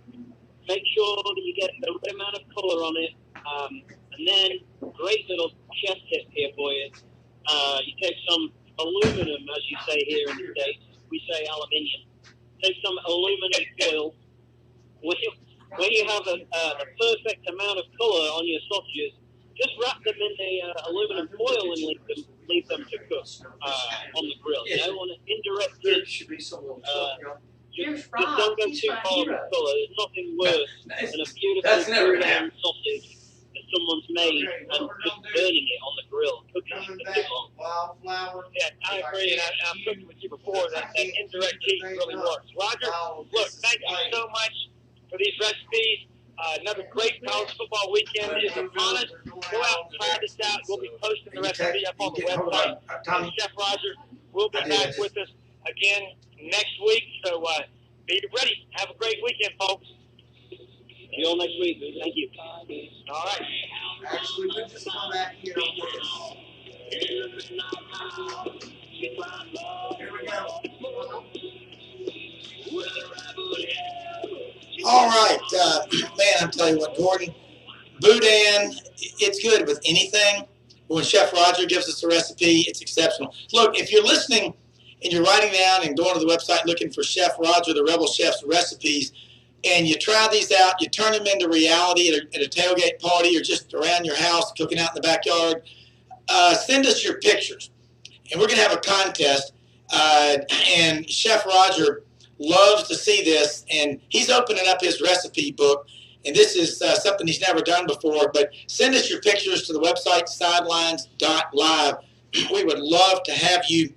make sure that you get the right amount of color on it, and then great little chef tip here for you. You take some aluminum, as you say here in the States. We say aluminium. Take some aluminum foil. When you have the perfect amount of color on your sausages, just wrap them in the aluminum foil and leave them to cook on the grill. On an indirect heat. Just don't go too far with color. There's nothing worse than a beautiful boudin sausage that someone's made and just burning it on the grill, cooking it for too long. Yeah, I agree, and I've cooked with you before. That indirect heat really works. Roger, look, thank you so much for these recipes. Another great college football weekend is upon us. Go out and try this out. We'll be posting the recipe up on the website. Chef Roger will be back with us again next week. So be ready. Have a great weekend, folks. See you all next week. Thank you. All right. Actually, we'll just come back here on this. Here we go. All right, man, I'm telling you what, Gordon, boudin, it's good with anything. But when Chef Roger gives us a recipe, it's exceptional. Look, if you're listening and you're writing down and going to the website looking for Chef Roger, the Rebel Chef's recipes, and you try these out, you turn them into reality at a tailgate party or just around your house, cooking out in the backyard, send us your pictures. And we're going to have a contest. And Chef Roger loves to see this, and he's opening up his recipe book. And this is something he's never done before. But send us your pictures to the website, sidelines.live. We would love to have you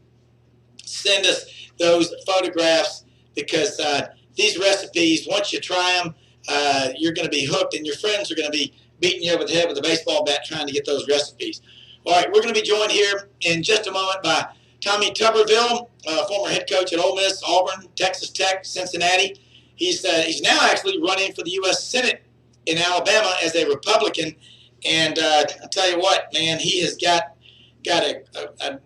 send us those photographs because these recipes, once you try them, you're going to be hooked, and your friends are going to be beating you over the head with a baseball bat trying to get those recipes. All right, we're going to be joined here in just a moment by Tommy Tuberville, former head coach at Ole Miss, Auburn, Texas Tech, Cincinnati. He's now actually running for the U.S. Senate in Alabama as a Republican. And I'll tell you what, man, he has got a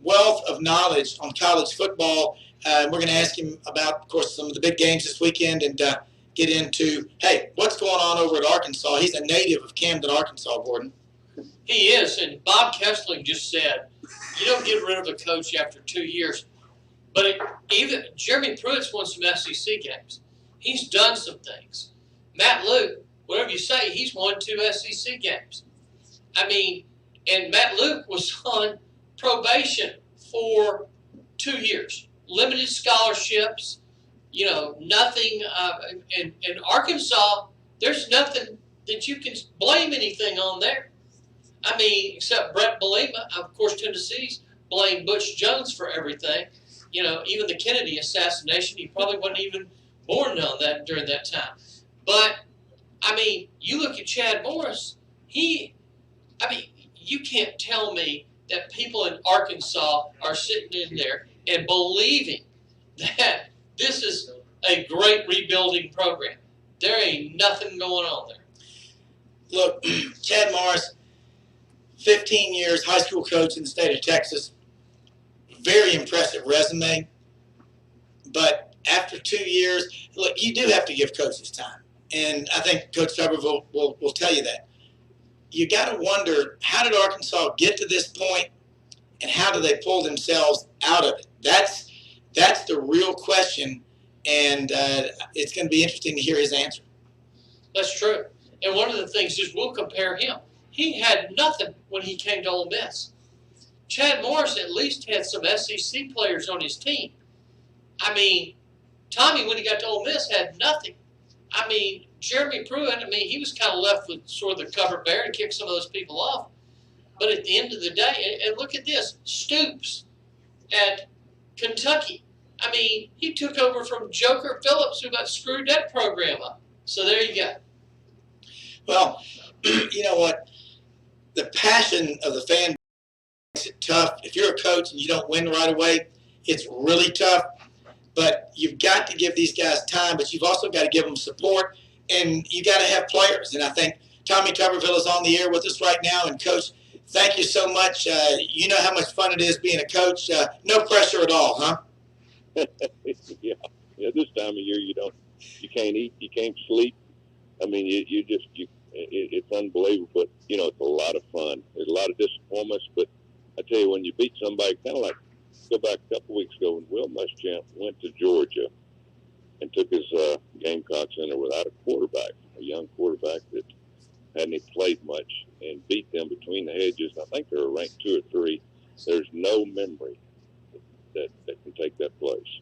wealth of knowledge on college football. We're going to ask him about, of course, some of the big games this weekend and get into, hey, what's going on over at Arkansas? He's a native of Camden, Arkansas, Gordon. He is, and Bob Kessling just said, you don't get rid of a coach after 2 years. But even Jeremy Pruitt's won some SEC games. He's done some things. Matt Luke, whatever you say, he's won 2 SEC games. I mean, and Matt Luke was on probation for 2 years. Limited scholarships, you know, nothing. In Arkansas, there's nothing that you can blame anything on there. I mean, except Brett Bielema, of course, Tennessee's blamed Butch Jones for everything. You know, even the Kennedy assassination, he probably wasn't even born on that during that time. But, I mean, you look at Chad Morris, you can't tell me that people in Arkansas are sitting in there and believing that this is a great rebuilding program. There ain't nothing going on there. Look, Chad Morris, 15 years high school coach in the state of Texas, very impressive resume. But after 2 years, look, you do have to give coaches time. And I think Coach Tuberville will tell you that. You got to wonder, how did Arkansas get to this point, and how do they pull themselves out of it? That's the real question, and it's going to be interesting to hear his answer. That's true. And one of the things is we'll compare him. He had nothing when he came to Ole Miss. Chad Morris at least had some SEC players on his team. I mean, Tommy, when he got to Ole Miss, had nothing. I mean, Jeremy Pruitt, he was kind of left with sort of the cover bare to kick some of those people off. But at the end of the day, and look at this, Stoops at Kentucky. I mean, he took over from Joker Phillips, who about screwed that program up. So there you go. Well, you know what? The passion of the fan makes it tough. If you're a coach and you don't win right away, it's really tough. But you've got to give these guys time, but you've also got to give them support, and you got to have players. And I think Tommy Tuberville is on the air with us right now. And, Coach, thank you so much. You know how much fun it is being a coach. No pressure at all, huh? Yeah. This time of year you can't eat, you can't sleep. I mean, it's unbelievable. But it's a lot of fun. There's a lot of disappointments, but I tell you, when you beat somebody, kind of like go back a couple weeks ago when Will Muschamp went to Georgia and took his Gamecocks in there without a quarterback, a young quarterback that hadn't played much, and beat them between the hedges. I think they were ranked 2 or 3. There's no memory that can take that place.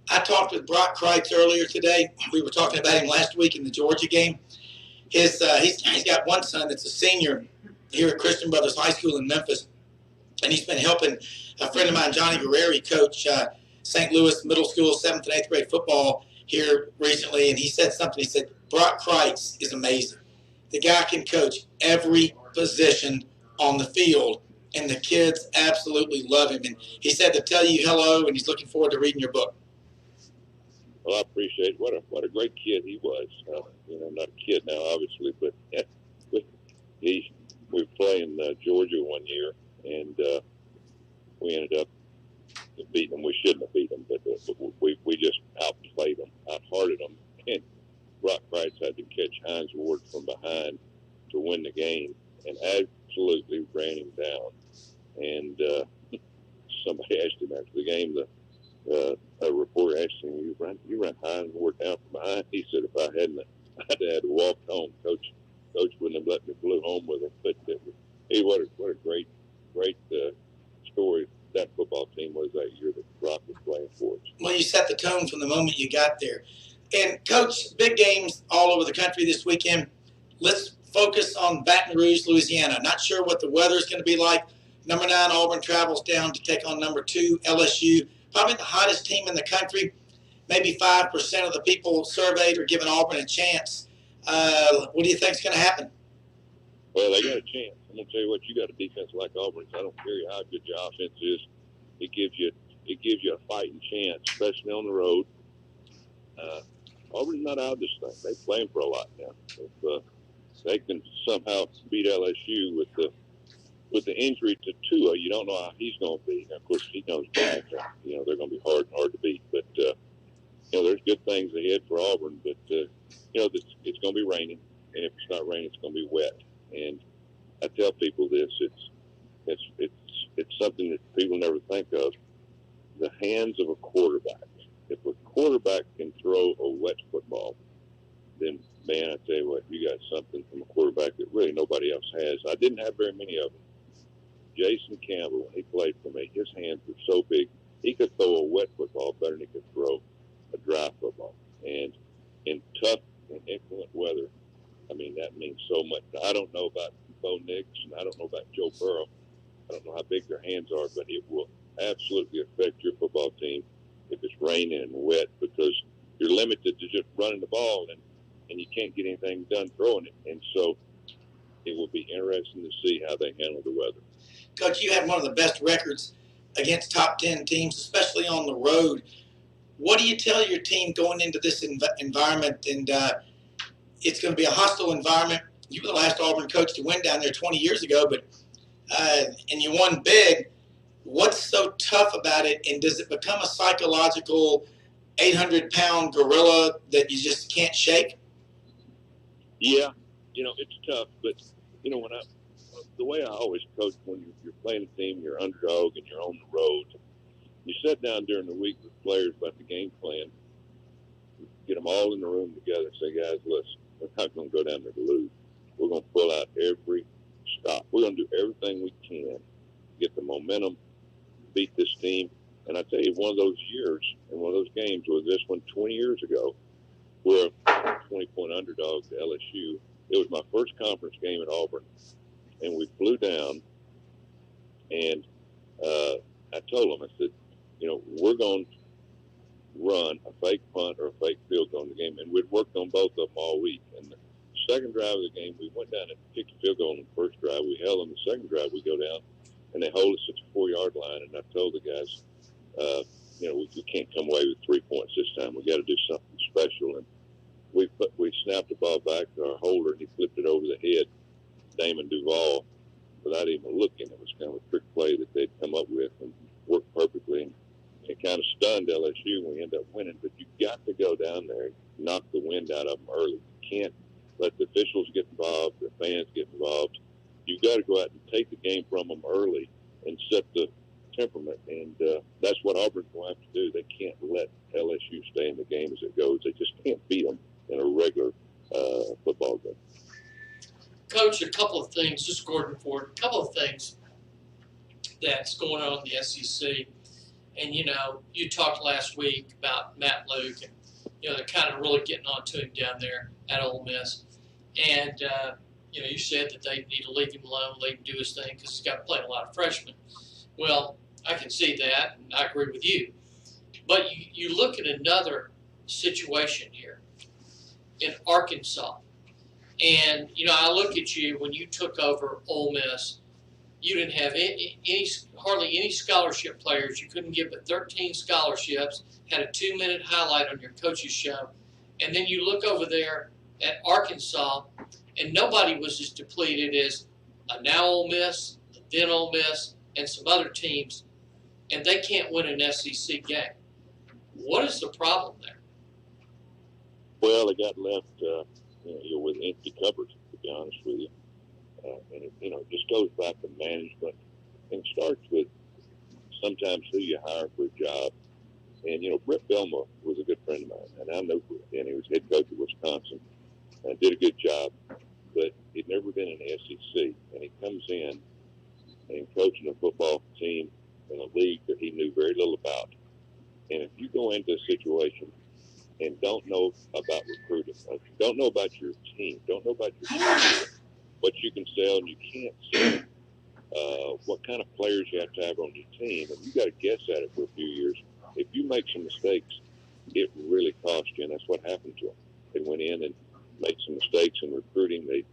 I talked with Brock Kreitz earlier today. We were talking about him last week in the Georgia game. He's got one son that's a senior here at Christian Brothers High School in Memphis, and he's been helping a friend of mine, Johnny Guerreri, coach St. Louis Middle School 7th and 8th grade football here recently, and he said something. He said, Brock Kreitz is amazing. The guy can coach every position on the field, and the kids absolutely love him. And he said to tell you hello, and he's looking forward to reading your book. Well, I appreciate what a great kid he was. You know, not a kid now, obviously, but we were playing Georgia one year, and we ended up beating them. We shouldn't have beat them, but we just outplayed them, outhearted them, and Brock Price had to catch Hines Ward from behind to win the game, and absolutely ran him down. And somebody asked him after the game, a reporter asked him, "You ran Hines Ward down from behind?" He said, "If I hadn't, I'd have had to walk home. Coach wouldn't have let me flew home with him." But what a great story that football team was that year that Brock was playing for us. Well, you set the tone from the moment you got there. And, Coach, big games all over the country this weekend. Let's focus on Baton Rouge, Louisiana. Not sure what the weather is going to be like. Number 9, Auburn travels down to take on number 2, LSU. Probably the hottest team in the country. Maybe 5% of the people surveyed are giving Auburn a chance. What do you think is going to happen? Well, they got a chance. I'm going to tell you what, you got a defense like Auburn's. I don't care how good your offense is. It gives you a fighting chance, especially on the road. Auburn's not out of this thing. They're playing for a lot now. If they can somehow beat LSU with the injury to Tua, you don't know how he's going to be. Now, of course, he knows back. You know, they're going to be hard to beat. But, you know, there's good things ahead for Auburn. But, you know, it's going to be raining. And if it's not raining, it's going to be wet. And I tell people this, it's something that people never think of. The hands of a quarterback. If a quarterback can throw a wet football, then, man, I tell you what, you got something from a quarterback that really nobody else has. I didn't have very many of them. Jason Campbell, when he played for me, his hands were so big, he could throw a wet football better than he could throw a dry football. And in tough and inclement weather, I mean, that means so much. Now, I don't know about Bo Nix, and I don't know about Joe Burrow. I don't know how big their hands are, but it will absolutely affect your football team if it's raining and wet, because you're limited to just running the ball, and you can't get anything done throwing it. And so it will be interesting to see how they handle the weather. Coach, you have one of the best records against top 10 teams, especially on the road. What do you tell your team going into this environment? And it's going to be a hostile environment. You were the last Auburn coach to win down there 20 years ago, but and you won big. What's so tough about it, and does it become a psychological 800-pound gorilla that you just can't shake? Yeah, you know, it's tough, but, you know, the way I always coach, when you're playing a team, you're underdog, and you're on the road, you sit down during the week with players about the game plan, get them all in the room together and say, guys, listen, we're not going to go down there to lose. We're going to pull out every stop. We're going to do everything we can to get the momentum, beat this team. And I tell you, one of those years and one of those games was this one 20 years ago. We're a 20-point underdog to LSU. It was my first conference game at Auburn, and we flew down, and I told them, I said, you know, we're going to run a fake punt or a fake field goal in the game, and we'd worked on both of them all week. And the second drive of the game, we went down and kicked a field goal on the first drive. We held them. The second drive, we go down, and they hold us at the 4-yard line. And I told the guys, you know, we can't come away with 3 points this time. We got to do something special. And we snapped the ball back to our holder, and he flipped it over the head, Damon Duval, without even looking. It was kind of a trick play that they'd come up with and worked perfectly. And it kind of stunned LSU when we ended up winning. But you got to go down there and knock the wind out of them early. You can't let the officials get involved, the fans get involved. You've got to go out and take the game from them early and set the temperament. And that's what Auburn's going to have to do. They can't let LSU stay in the game as it goes. They just can't beat them in a regular football game. Coach, a couple of things, just Gordon Ford, a couple of things that's going on in the SEC. And, you know, you talked last week about Matt Luke, and, you know, they're kind of really getting on to him down there at Ole Miss. And, you know, you said that they need to leave him alone, let him do his thing, because he's got to play a lot of freshmen. Well, I can see that, and I agree with you. But you look at another situation here in Arkansas. And, you know, I look at you when you took over Ole Miss, you didn't have hardly any scholarship players. You couldn't give but 13 scholarships, had a 2-minute highlight on your coach's show. And then you look over there at Arkansas, and nobody was as depleted as now Ole Miss, then Ole Miss, and some other teams, and they can't win an SEC game. What is the problem there? Well, they got left with empty cupboards, to be honest with you. And it just goes back to management, and it starts with sometimes who you hire for a job. And, Brett Belma was a good friend of mine, and I know Brett, and he was head coach of Wisconsin, and did a good job, but he'd never been in the SEC, and he comes in and coaching a football team in a league that he knew very little about. And if you go into a situation and don't know about recruiting, don't know about your team, don't know about your team, what you can sell and you can't sell, what kind of players you have on your team, and you got to guess at it for a few years. If you make some mistakes, it really costs you, and that's what happened to them. They went in and made some mistakes in recruiting. They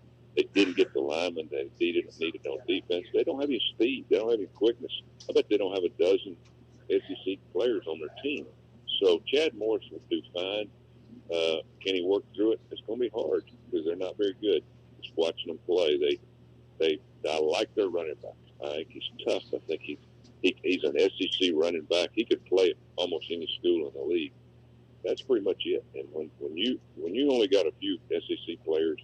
didn't get the linemen they needed on defense. They don't have any speed. They don't have any quickness. I bet they don't have a dozen SEC players on their team. So Chad Morris will do fine. Can he work through it? It's going to be hard because they're not very good. Just watching them play, I like their running back. I think he's tough. I think he's an SEC running back. He could play at almost any school in the league. That's pretty much it. And when you only got a few SEC players,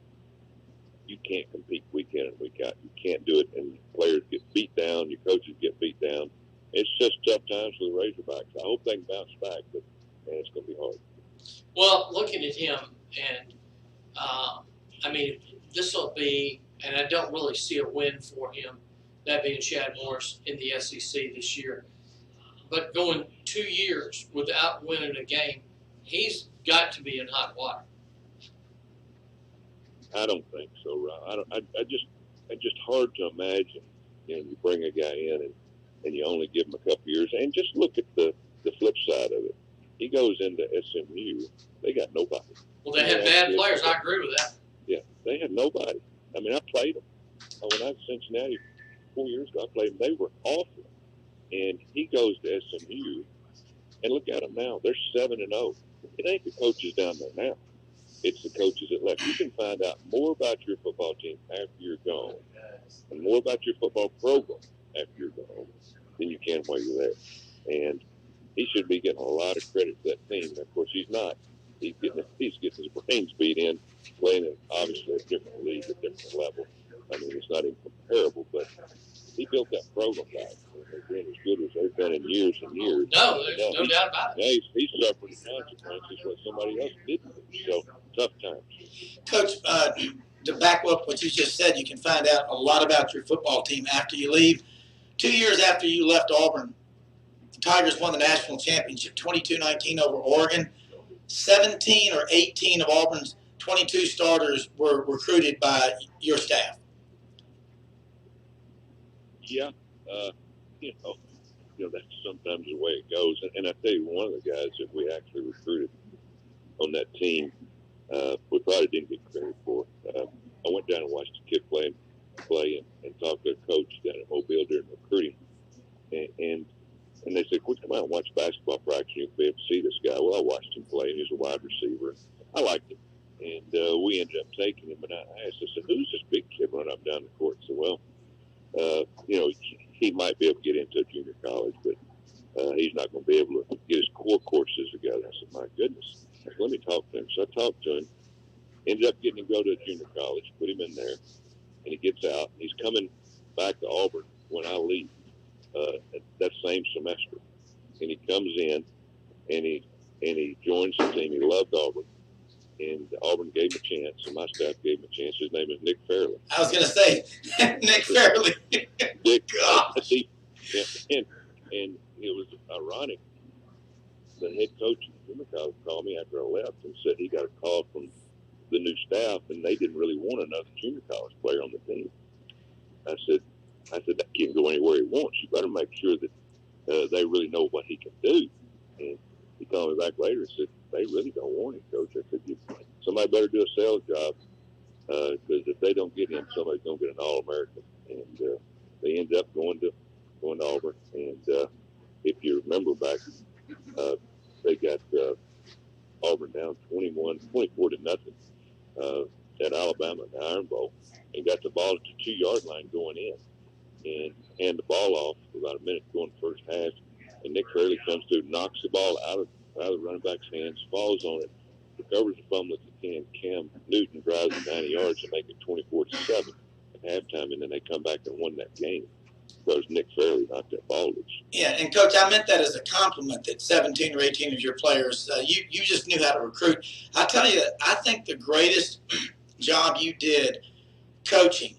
you can't compete week in and week out. You can't do it, and players get beat down. Your coaches get beat down. It's just tough times for the Razorbacks. I hope they can bounce back, but man, it's going to be hard. Well, looking at him, and this will be, and I don't really see a win for him, that being Chad Morris in the SEC this year. But going 2 years without winning a game, he's got to be in hot water. I don't think so, Rob. I just hard to imagine. You bring a guy in and you only give him a couple years, and just look at the flip side of it. He goes into SMU, they got nobody. Well, they had bad players. I agree with that. Yeah, they had nobody. I played them. When I was in Cincinnati 4 years ago, I played them. They were awful. And he goes to SMU, and look at them now. They're 7-0. It ain't the coaches down there now. It's the coaches that left. You can find out more about your football team after you're gone, and more about your football program after you're gone than you can while you're there. And he should be getting a lot of credit to that team. Of course, he's not. He's getting his brains beat in, playing in obviously a different league, a different level. It's not even comparable, but he built that program back. They're being as good as they've been in years and years. No, there's no doubt about it. He's suffering the consequences what somebody else didn't. So, tough times. Coach, to back up what you just said, you can find out a lot about your football team after you leave. 2 years after you left Auburn, the Tigers won the national championship 22-19 over Oregon. 17 or 18 of Auburn's 22 starters were recruited by your staff. Yeah, that's sometimes the way it goes. And I tell you, one of the guys that we actually recruited on that team, we probably didn't get credit for. I went down and watched the kid play and talked to a coach down at Mobile during recruiting. And they said, "Well, come out and watch basketball practice. You'll be able to see this guy." Well, I watched him play, and he's a wide receiver. I liked him. And we ended up taking him. And I asked, I said, "Who's this big kid running up down the court?" I said, "Well, he might be able to get into a junior college, but he's not going to be able to get his core courses together." I said, "My goodness." I said, "Let me talk to him." So I talked to him, ended up getting him to go to a junior college, put him in there, and he gets out. He's coming back to Auburn when I leave that same semester. And he comes in, and he joins the team. He loved Auburn. And Auburn gave him a chance, and my staff gave him a chance. His name is Nick Fairley. I was going to say, Nick Fairley. Nick, gosh. And it was ironic. The head coach of the junior college called me after I left and said he got a call from the new staff, and they didn't really want another junior college player on the team. I said, that can't go anywhere he wants. You better make sure that they really know what he can do. And he called me back later and said, they really don't want him, Coach. I said, somebody better do a sales job because if they don't get him, somebody's going to get an All-American. And they ended up going to Auburn. And if you remember back, they got Auburn down 24 to nothing at Alabama in the Iron Bowl, and got the ball at the 2-yard line going in, and hand the ball off for about a minute going first half, and Nick Fairley comes through, knocks the ball out of the running back's hands, falls on it, recovers the fumble at the 10. Cam Newton drives it 90 yards to make it 24-7 at halftime, and then they come back and won that game because Nick Fairley knocked that ball loose. Yeah, and Coach, I meant that as a compliment that 17 or 18 of your players, you just knew how to recruit. I tell you, I think the greatest job you did coaching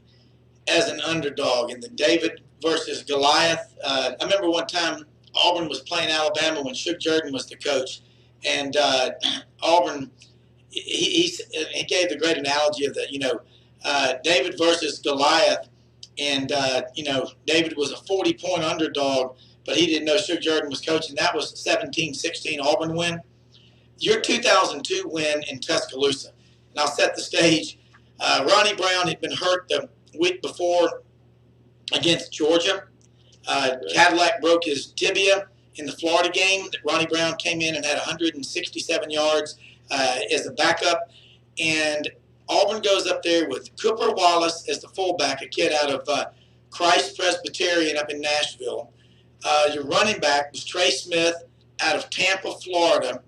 as an underdog in the David versus Goliath. I remember one time Auburn was playing Alabama when Shug Jordan was the coach, and Auburn, he gave the great analogy of the, David versus Goliath, and, David was a 40-point underdog, but he didn't know Shug Jordan was coaching. That was 17-16 Auburn win. Your 2002 win in Tuscaloosa, and I'll set the stage. Ronnie Brown had been hurt the week before against Georgia. Cadillac broke his tibia in the Florida game. Ronnie Brown came in and had 167 yards as a backup. And Auburn goes up there with Cooper Wallace as the fullback, a kid out of Christ Presbyterian up in Nashville. Your running back was Trey Smith out of Tampa, Florida.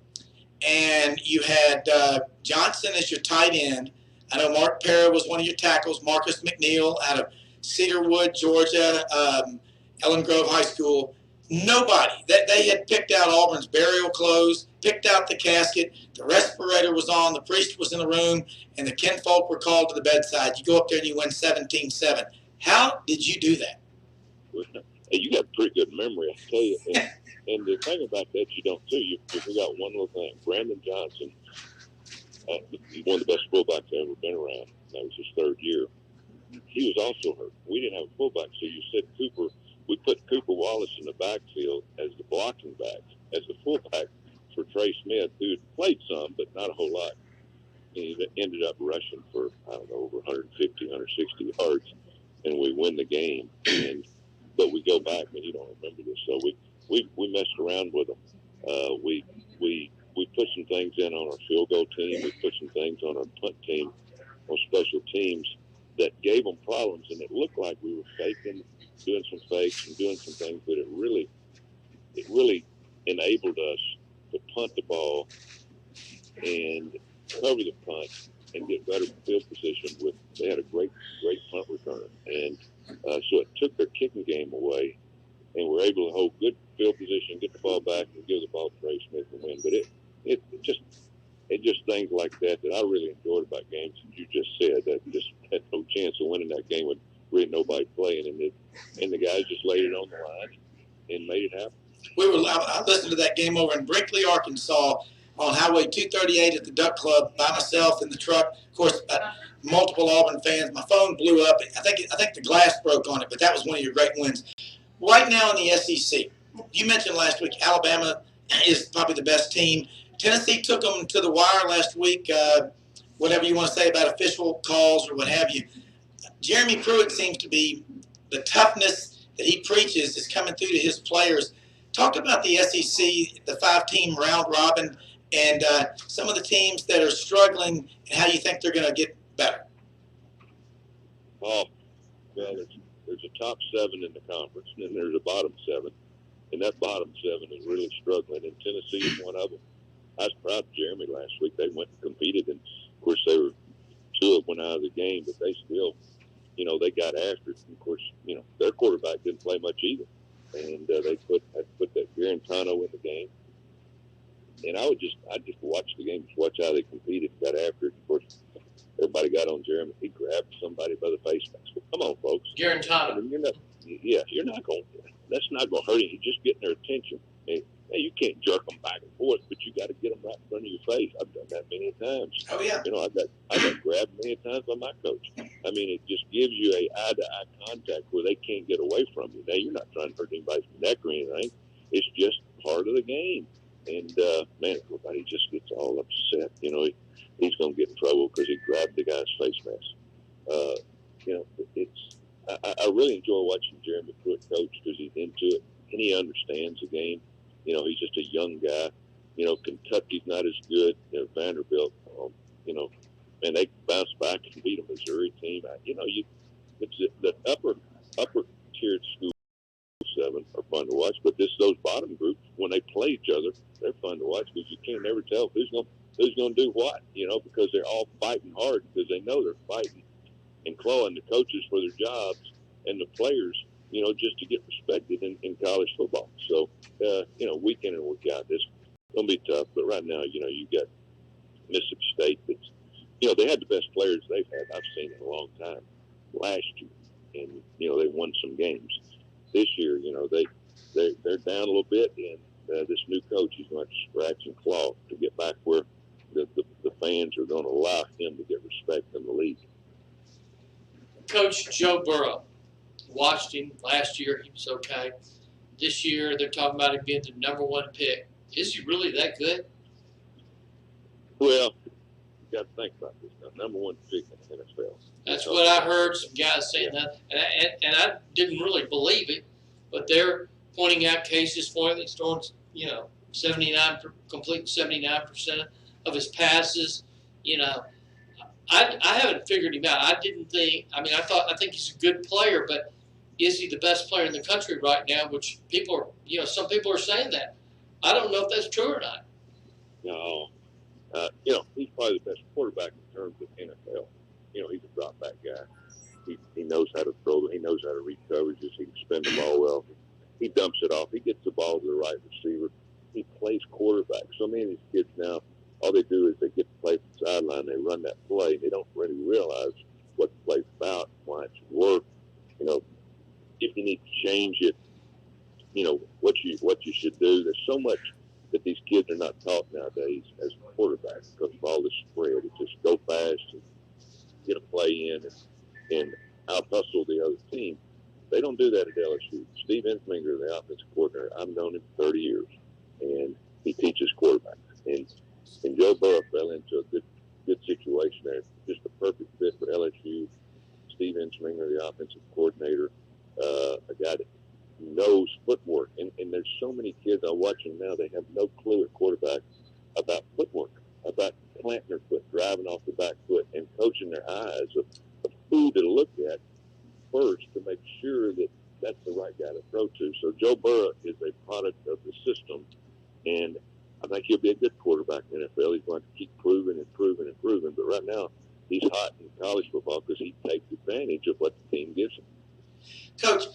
And you had Johnson as your tight end. I know Mark Parra was one of your tackles. Marcus McNeil out of Cedarwood, Georgia, Ellen Grove High School. Nobody. They had picked out Auburn's burial clothes, picked out the casket, the respirator was on, the priest was in the room, and the kinfolk were called to the bedside. You go up there and you win 17-7. How did you do that? Hey, you got a pretty good memory, I tell you. And the thing about that you don't do, you forgot one little thing. Brandon Johnson, one of the best fullbacks I've ever been around. That was his 3rd year. He was also hurt. We didn't have a fullback, so you said Cooper. We put Cooper Wallace in the backfield as the blocking back, as the fullback for Trey Smith, who had played some, but not a whole lot. And he ended up rushing for, over 150, 160 yards, and we win the game. But we go back, and you don't remember this, so we messed around with them. We put some things in on our field goal team. We put some things on our punt team, on special teams that gave them problems, and it looked like we were faking, doing some fakes and doing some things, but it really enabled us to punt the ball and cover the punt and get better field position. They had a great punt return, and so it took their kicking game away, and we're able to hold good field position, get the ball back, and give the ball to Trey Smith to win. But it just things like that I really enjoyed about games that you just said, that just had no chance of winning that game with really nobody playing, and the guys just laid it on the line and made it happen. I listened to that game over in Brinkley, Arkansas, on Highway 238 at the Duck Club by myself in the truck. Of course, multiple Auburn fans. My phone blew up. I think the glass broke on it, but that was one of your great wins. Right now in the SEC, you mentioned last week Alabama is probably the best team. Tennessee took them to the wire last week, whatever you want to say about official calls or what have you. Jeremy Pruitt seems to be, the toughness that he preaches is coming through to his players. Talk about the SEC, the 5-team round robin, and some of the teams that are struggling and how you think they're going to get better. Oh, well, there's a top 7 in the conference, and then there's a bottom 7. And that bottom 7 is really struggling, and Tennessee is one of them. I was proud of Jeremy last week. They went and competed, and, of course, they were 2 of them went out of the game, but they still, they got after it. And, of course, their quarterback didn't play much either. And they put that Garantano in the game. And I just watch the game, just watch how they competed and got after it. Of course, everybody got on Jeremy. He grabbed somebody by the face mask. Well, come on, folks. Garantano. I mean, you're not going to. That's not going to hurt you. You're just getting their attention. And, you can't jerk them back and forth, but you got to get them right in front of your face. I've done that many times. Oh yeah. I got grabbed many times by my coach. I mean, it just gives you a eye-to-eye contact where they can't get away from you. Now, you're not trying to hurt anybody's neck or anything. It's just part of the game. And man, everybody just gets all upset. He's going to get in trouble because he grabbed the guy's face mask. I really enjoy watching Jeremy Pruitt coach because he's into it and he understands the game. You know, he's just a young guy. You know, Kentucky's not as good as Vanderbilt. You know, and they bounce back and beat a Missouri team. You know, it's the upper tiered schools. 7 are fun to watch, but those bottom groups, when they play each other, they're fun to watch because you can't never tell who's going to do what, you know, because they're all fighting hard because they know they're fighting and clawing the coaches for their jobs and the players, you know, just to get respected in college football. So, you know, week in and week out, it's going to be tough, but right now, you know, you got Mississippi State that's, you know, they had the best players they've had I've seen in a long time last year, and, you know, they won some games. This year, you know, they're down a little bit, and this new coach is going to scratch and claw to get back where the fans are going to allow him to get respect in the league. Coach Joe Burrow, watched him last year. He was okay. This year, they're talking about him being the #1 pick. Is he really that good? Well, you got to think about this now. #1 pick in the NFL. That's what I heard some guys saying that, and I didn't really believe it, but they're pointing out cases for him. He's throwing, you know, 79% of his passes. You know, I haven't figured him out. I didn't think. I mean, I think he's a good player, but is he the best player in the country right now? Which people are, you know, some people are saying that. I don't know if that's true or not. No, you know, he's probably the best quarterback in terms of NFL. You know, he's a drop back guy. He knows how to throw. He knows how to read coverages. He can spin the ball well. He dumps it off. He gets the ball to the right receiver. He plays quarterback. So many of these kids now, all they do is they get the play from the sideline. They run that play. They don't really realize what the play's about, why it should work. You know, if you need to change it, you know, what you should do. There's so much that these kids are not taught nowadays as quarterbacks because of all this spread. It's just go fast and get a play in and out-hustle the other team. They don't do that at LSU. Steve Ensminger, the offensive coordinator, I've known him for 30 years, and he teaches quarterbacks. And Joe Burrow fell into a good situation there. Just a perfect fit for LSU. Steve Ensminger, the offensive coordinator, a guy that knows footwork. And there's so many kids I watch them now, they have no clue at quarterback about footwork, about planting their foot, driving off the back foot, and coaching their eyes of who to look at first to make sure that that's the right guy to throw to. So Joe Burrow is a product of the system, and I think he'll be a good quarterback in the NFL. He's going to keep proving and proving and proving. But right now, he's hot in college football because he takes advantage of what the team gives him. Coach,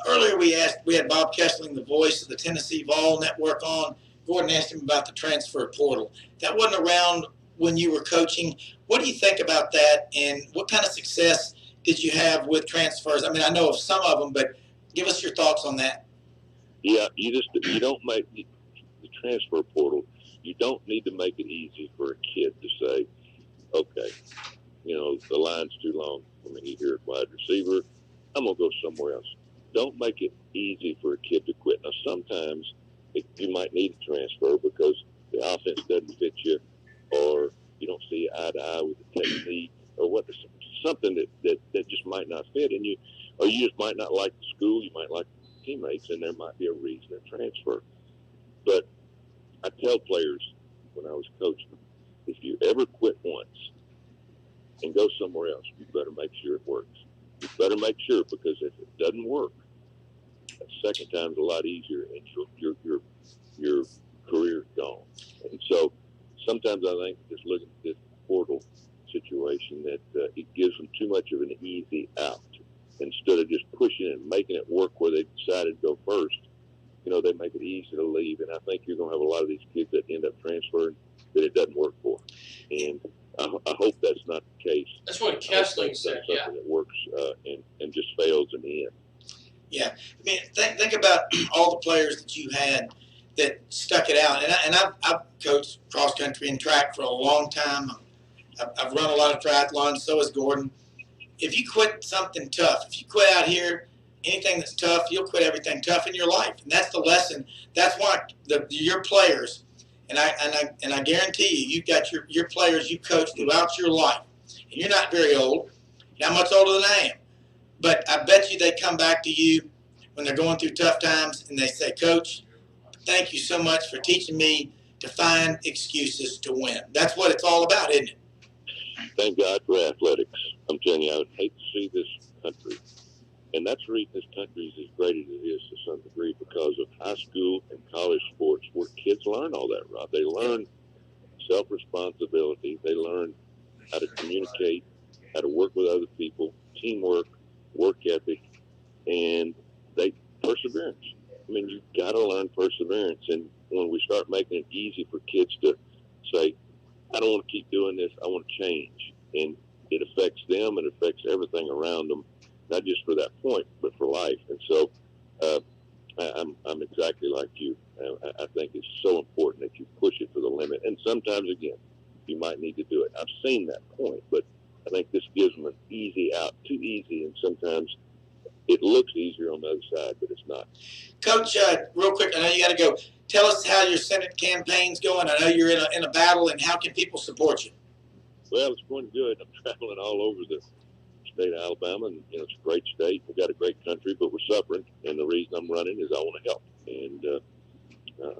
earlier we had Bob Kessling, the voice of the Tennessee Vol Network, on. Gordon asked him about the transfer portal. That wasn't around when you were coaching. What do you think about that, and what kind of success did you have with transfers? I mean, I know of some of them, but give us your thoughts on that. Yeah, you don't make the transfer portal. You don't need to make it easy for a kid to say, okay, you know, the line's too long for me here at wide receiver. I'm going to go somewhere else. Don't make it easy for a kid to quit. Now, sometimes you might need a transfer because the offense doesn't fit you, or you don't see eye to eye with the technique, or something that just might not fit, and you just might not like the school, you might like the teammates, and there might be a reason to transfer. But I tell players when I was coaching, if you ever quit once and go somewhere else, you better make sure it works. You better make sure, because if it doesn't work, the second time's a lot easier, and your career's gone. And so sometimes I think just looking at this portal situation that it gives them too much of an easy out. Instead of just pushing it and making it work where they decided to go first, you know, they make it easy to leave. And I think you're going to have a lot of these kids that end up transferring that it doesn't work for. And I hope that's not the case. That's what Kessling said, yeah. Something that works and just fails in the end. Yeah. I mean, think about all the players that you had that stuck it out. And I've coached cross country and track for a long time. I've run a lot of triathlons, so has Gordon. If you quit something tough, if you quit out here, anything that's tough, you'll quit everything tough in your life. And that's the lesson. That's why your players, and I guarantee you've got your players you coach throughout your life. And you're not very old. You're not much older than I am. But I bet you they come back to you when they're going through tough times and they say, Coach, thank you so much for teaching me to find excuses to win. That's what it's all about, isn't it? Thank God for athletics. I'm telling you, I would hate to see this country. And that's the reason this country is as great as it is to some degree, because of high school and college sports where kids learn all that, Rob. They learn self-responsibility. They learn how to communicate, how to work with other people, teamwork, work ethic, and perseverance. I mean, you've got to learn perseverance. And when we start making it easy for kids to say, I don't want to keep doing this, I want to change, and it affects them, it affects everything around them, not just for that point, but for life. And so I'm exactly like you. I think it's so important that you push it to the limit. And sometimes, again, you might need to do it. I've seen that point, but I think this gives them an easy out, too easy, and sometimes it looks easier on the other side, but it's not. Coach, real quick, I know you got to go. Tell us how your Senate campaign's going. I know you're in a battle, and how can people support you? Well, it's going good. I'm traveling all over the state of Alabama, and it's a great state. We've got a great country, but we're suffering, and the reason I'm running is I want to help. And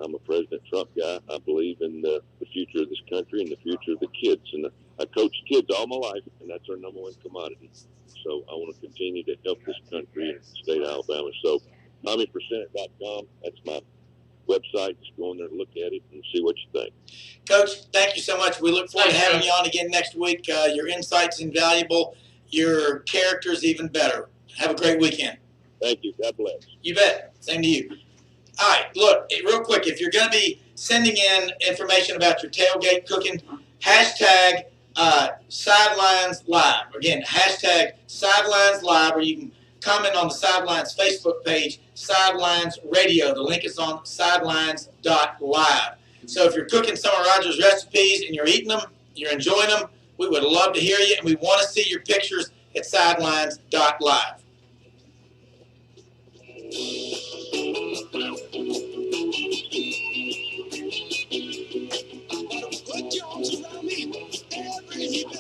I'm a President Trump guy. I believe in the future of this country and the future of the kids. And I coached kids all my life, and that's our number one commodity. So I want to continue to help this country and the state of Alabama. So TommyForSenate.com, that's my website. Just go in there and look at it and see what you think. Coach, thank you so much. We look forward to having you on again next week. Your insight's invaluable. Your character's even better. Have a great weekend. Thank you. God bless. You bet. Same to you. All right, look, real quick, if you're going to be sending in information about your tailgate cooking, hashtag Sidelines Live. Again, hashtag Sidelines Live, or you can comment on the Sidelines Facebook page, Sidelines Radio. The link is on sidelines.live. So if you're cooking some of Roger's recipes and you're eating them, you're enjoying them, we would love to hear you, and we want to see your pictures at sidelines.live.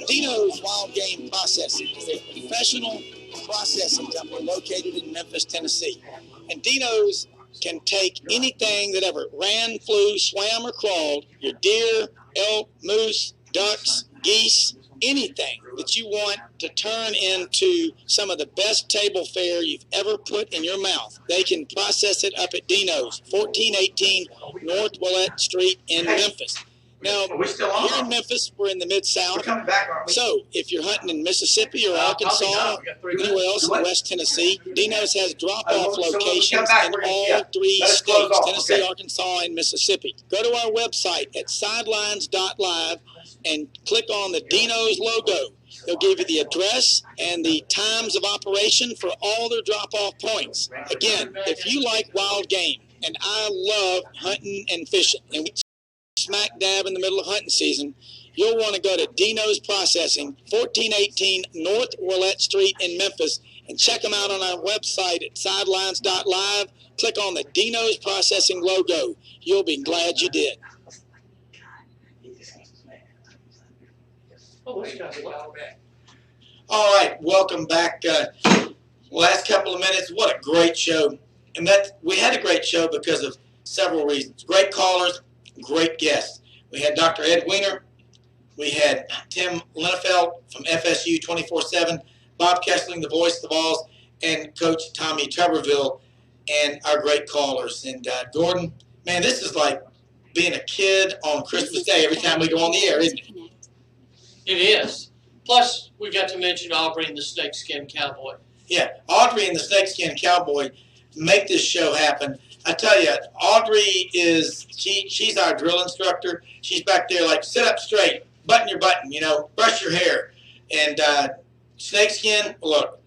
Dino's Wild Game Processing is a professional processing company located in Memphis, Tennessee. And Dino's can take anything that ever ran, flew, swam, or crawled, your deer, elk, moose, ducks, geese, anything that you want to turn into some of the best table fare you've ever put in your mouth. They can process it up at Dino's, 1418 North Willette Street in Memphis. Now, here in Memphis, we're in the Mid-South. So, if you're hunting in Mississippi or Arkansas, or anywhere else in West Tennessee, Dino's has drop-off locations in all three states, Tennessee, Arkansas, and Mississippi. Go to our website at sidelines.live and click on the Dino's logo. They'll give you the address and the times of operation for all their drop-off points. Again, if you like wild game, and I love hunting and fishing, and smack dab in the middle of hunting season, you'll want to go to Dino's Processing, 1418 North Willette Street in Memphis, and check them out on our website at sidelines.live. Click on the Dino's Processing logo. You'll be glad you did. All right, welcome back. Last couple of minutes, what a great show. And we had a great show because of several reasons. Great callers, great guests. We had Dr. Ed Wiener. We had Tim Linnefeld from FSU 24/7, Bob Kessling, the voice of the Vols, and Coach Tommy Tuberville, and our great callers. And Gordon, man, this is like being a kid on Christmas Day every time we go on the air, isn't it? It is. Plus, we got to mention Aubrey and the Snakeskin Cowboy. Yeah, Audrey and the Snakeskin Cowboy make this show happen. I tell you, Audrey she's our drill instructor. She's back there like, sit up straight, button your button, brush your hair. And Snakeskin, look,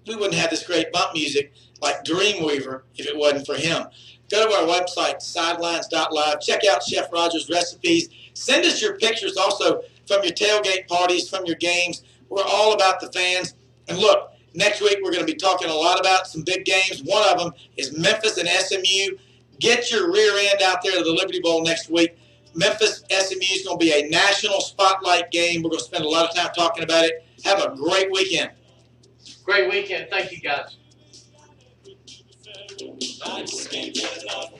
we wouldn't have this great bump music like Dreamweaver if it wasn't for him. Go to our website, sidelines.live. Check out Chef Roger's recipes. Send us your pictures also from your tailgate parties, from your games. We're all about the fans. And look, next week we're going to be talking a lot about some big games. One of them is Memphis and SMU. Get your rear end out there to the Liberty Bowl next week. Memphis SMU is going to be a national spotlight game. We're going to spend a lot of time talking about it. Have a great weekend. Great weekend. Thank you, guys. I just can't get enough.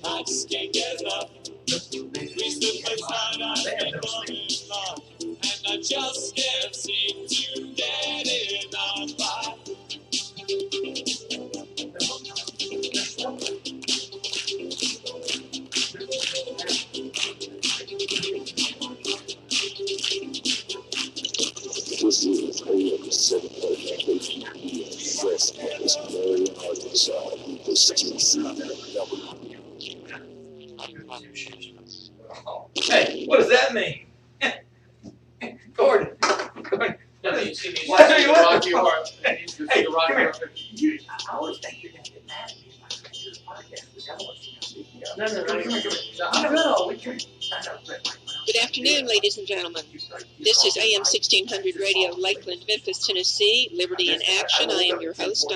I just can't get enough. We still play Sidelines and running long, and I just can't seem to get enough. This is AM 730 KPP, West Memphis, Marion, Arkansas, Memphis, Tennessee, Hey, what does that mean? Gordon. You see me What are you Rocky looking for? Horror. Hey, Rocky come here. Horror. I always think you're going to get mad at me if I do a podcast. Because I want you to speak up. No. Come here. No, we can't. Good afternoon, ladies and gentlemen. This is AM 1600 Radio, Lakeland, Memphis, Tennessee, Liberty in Action. I am your host,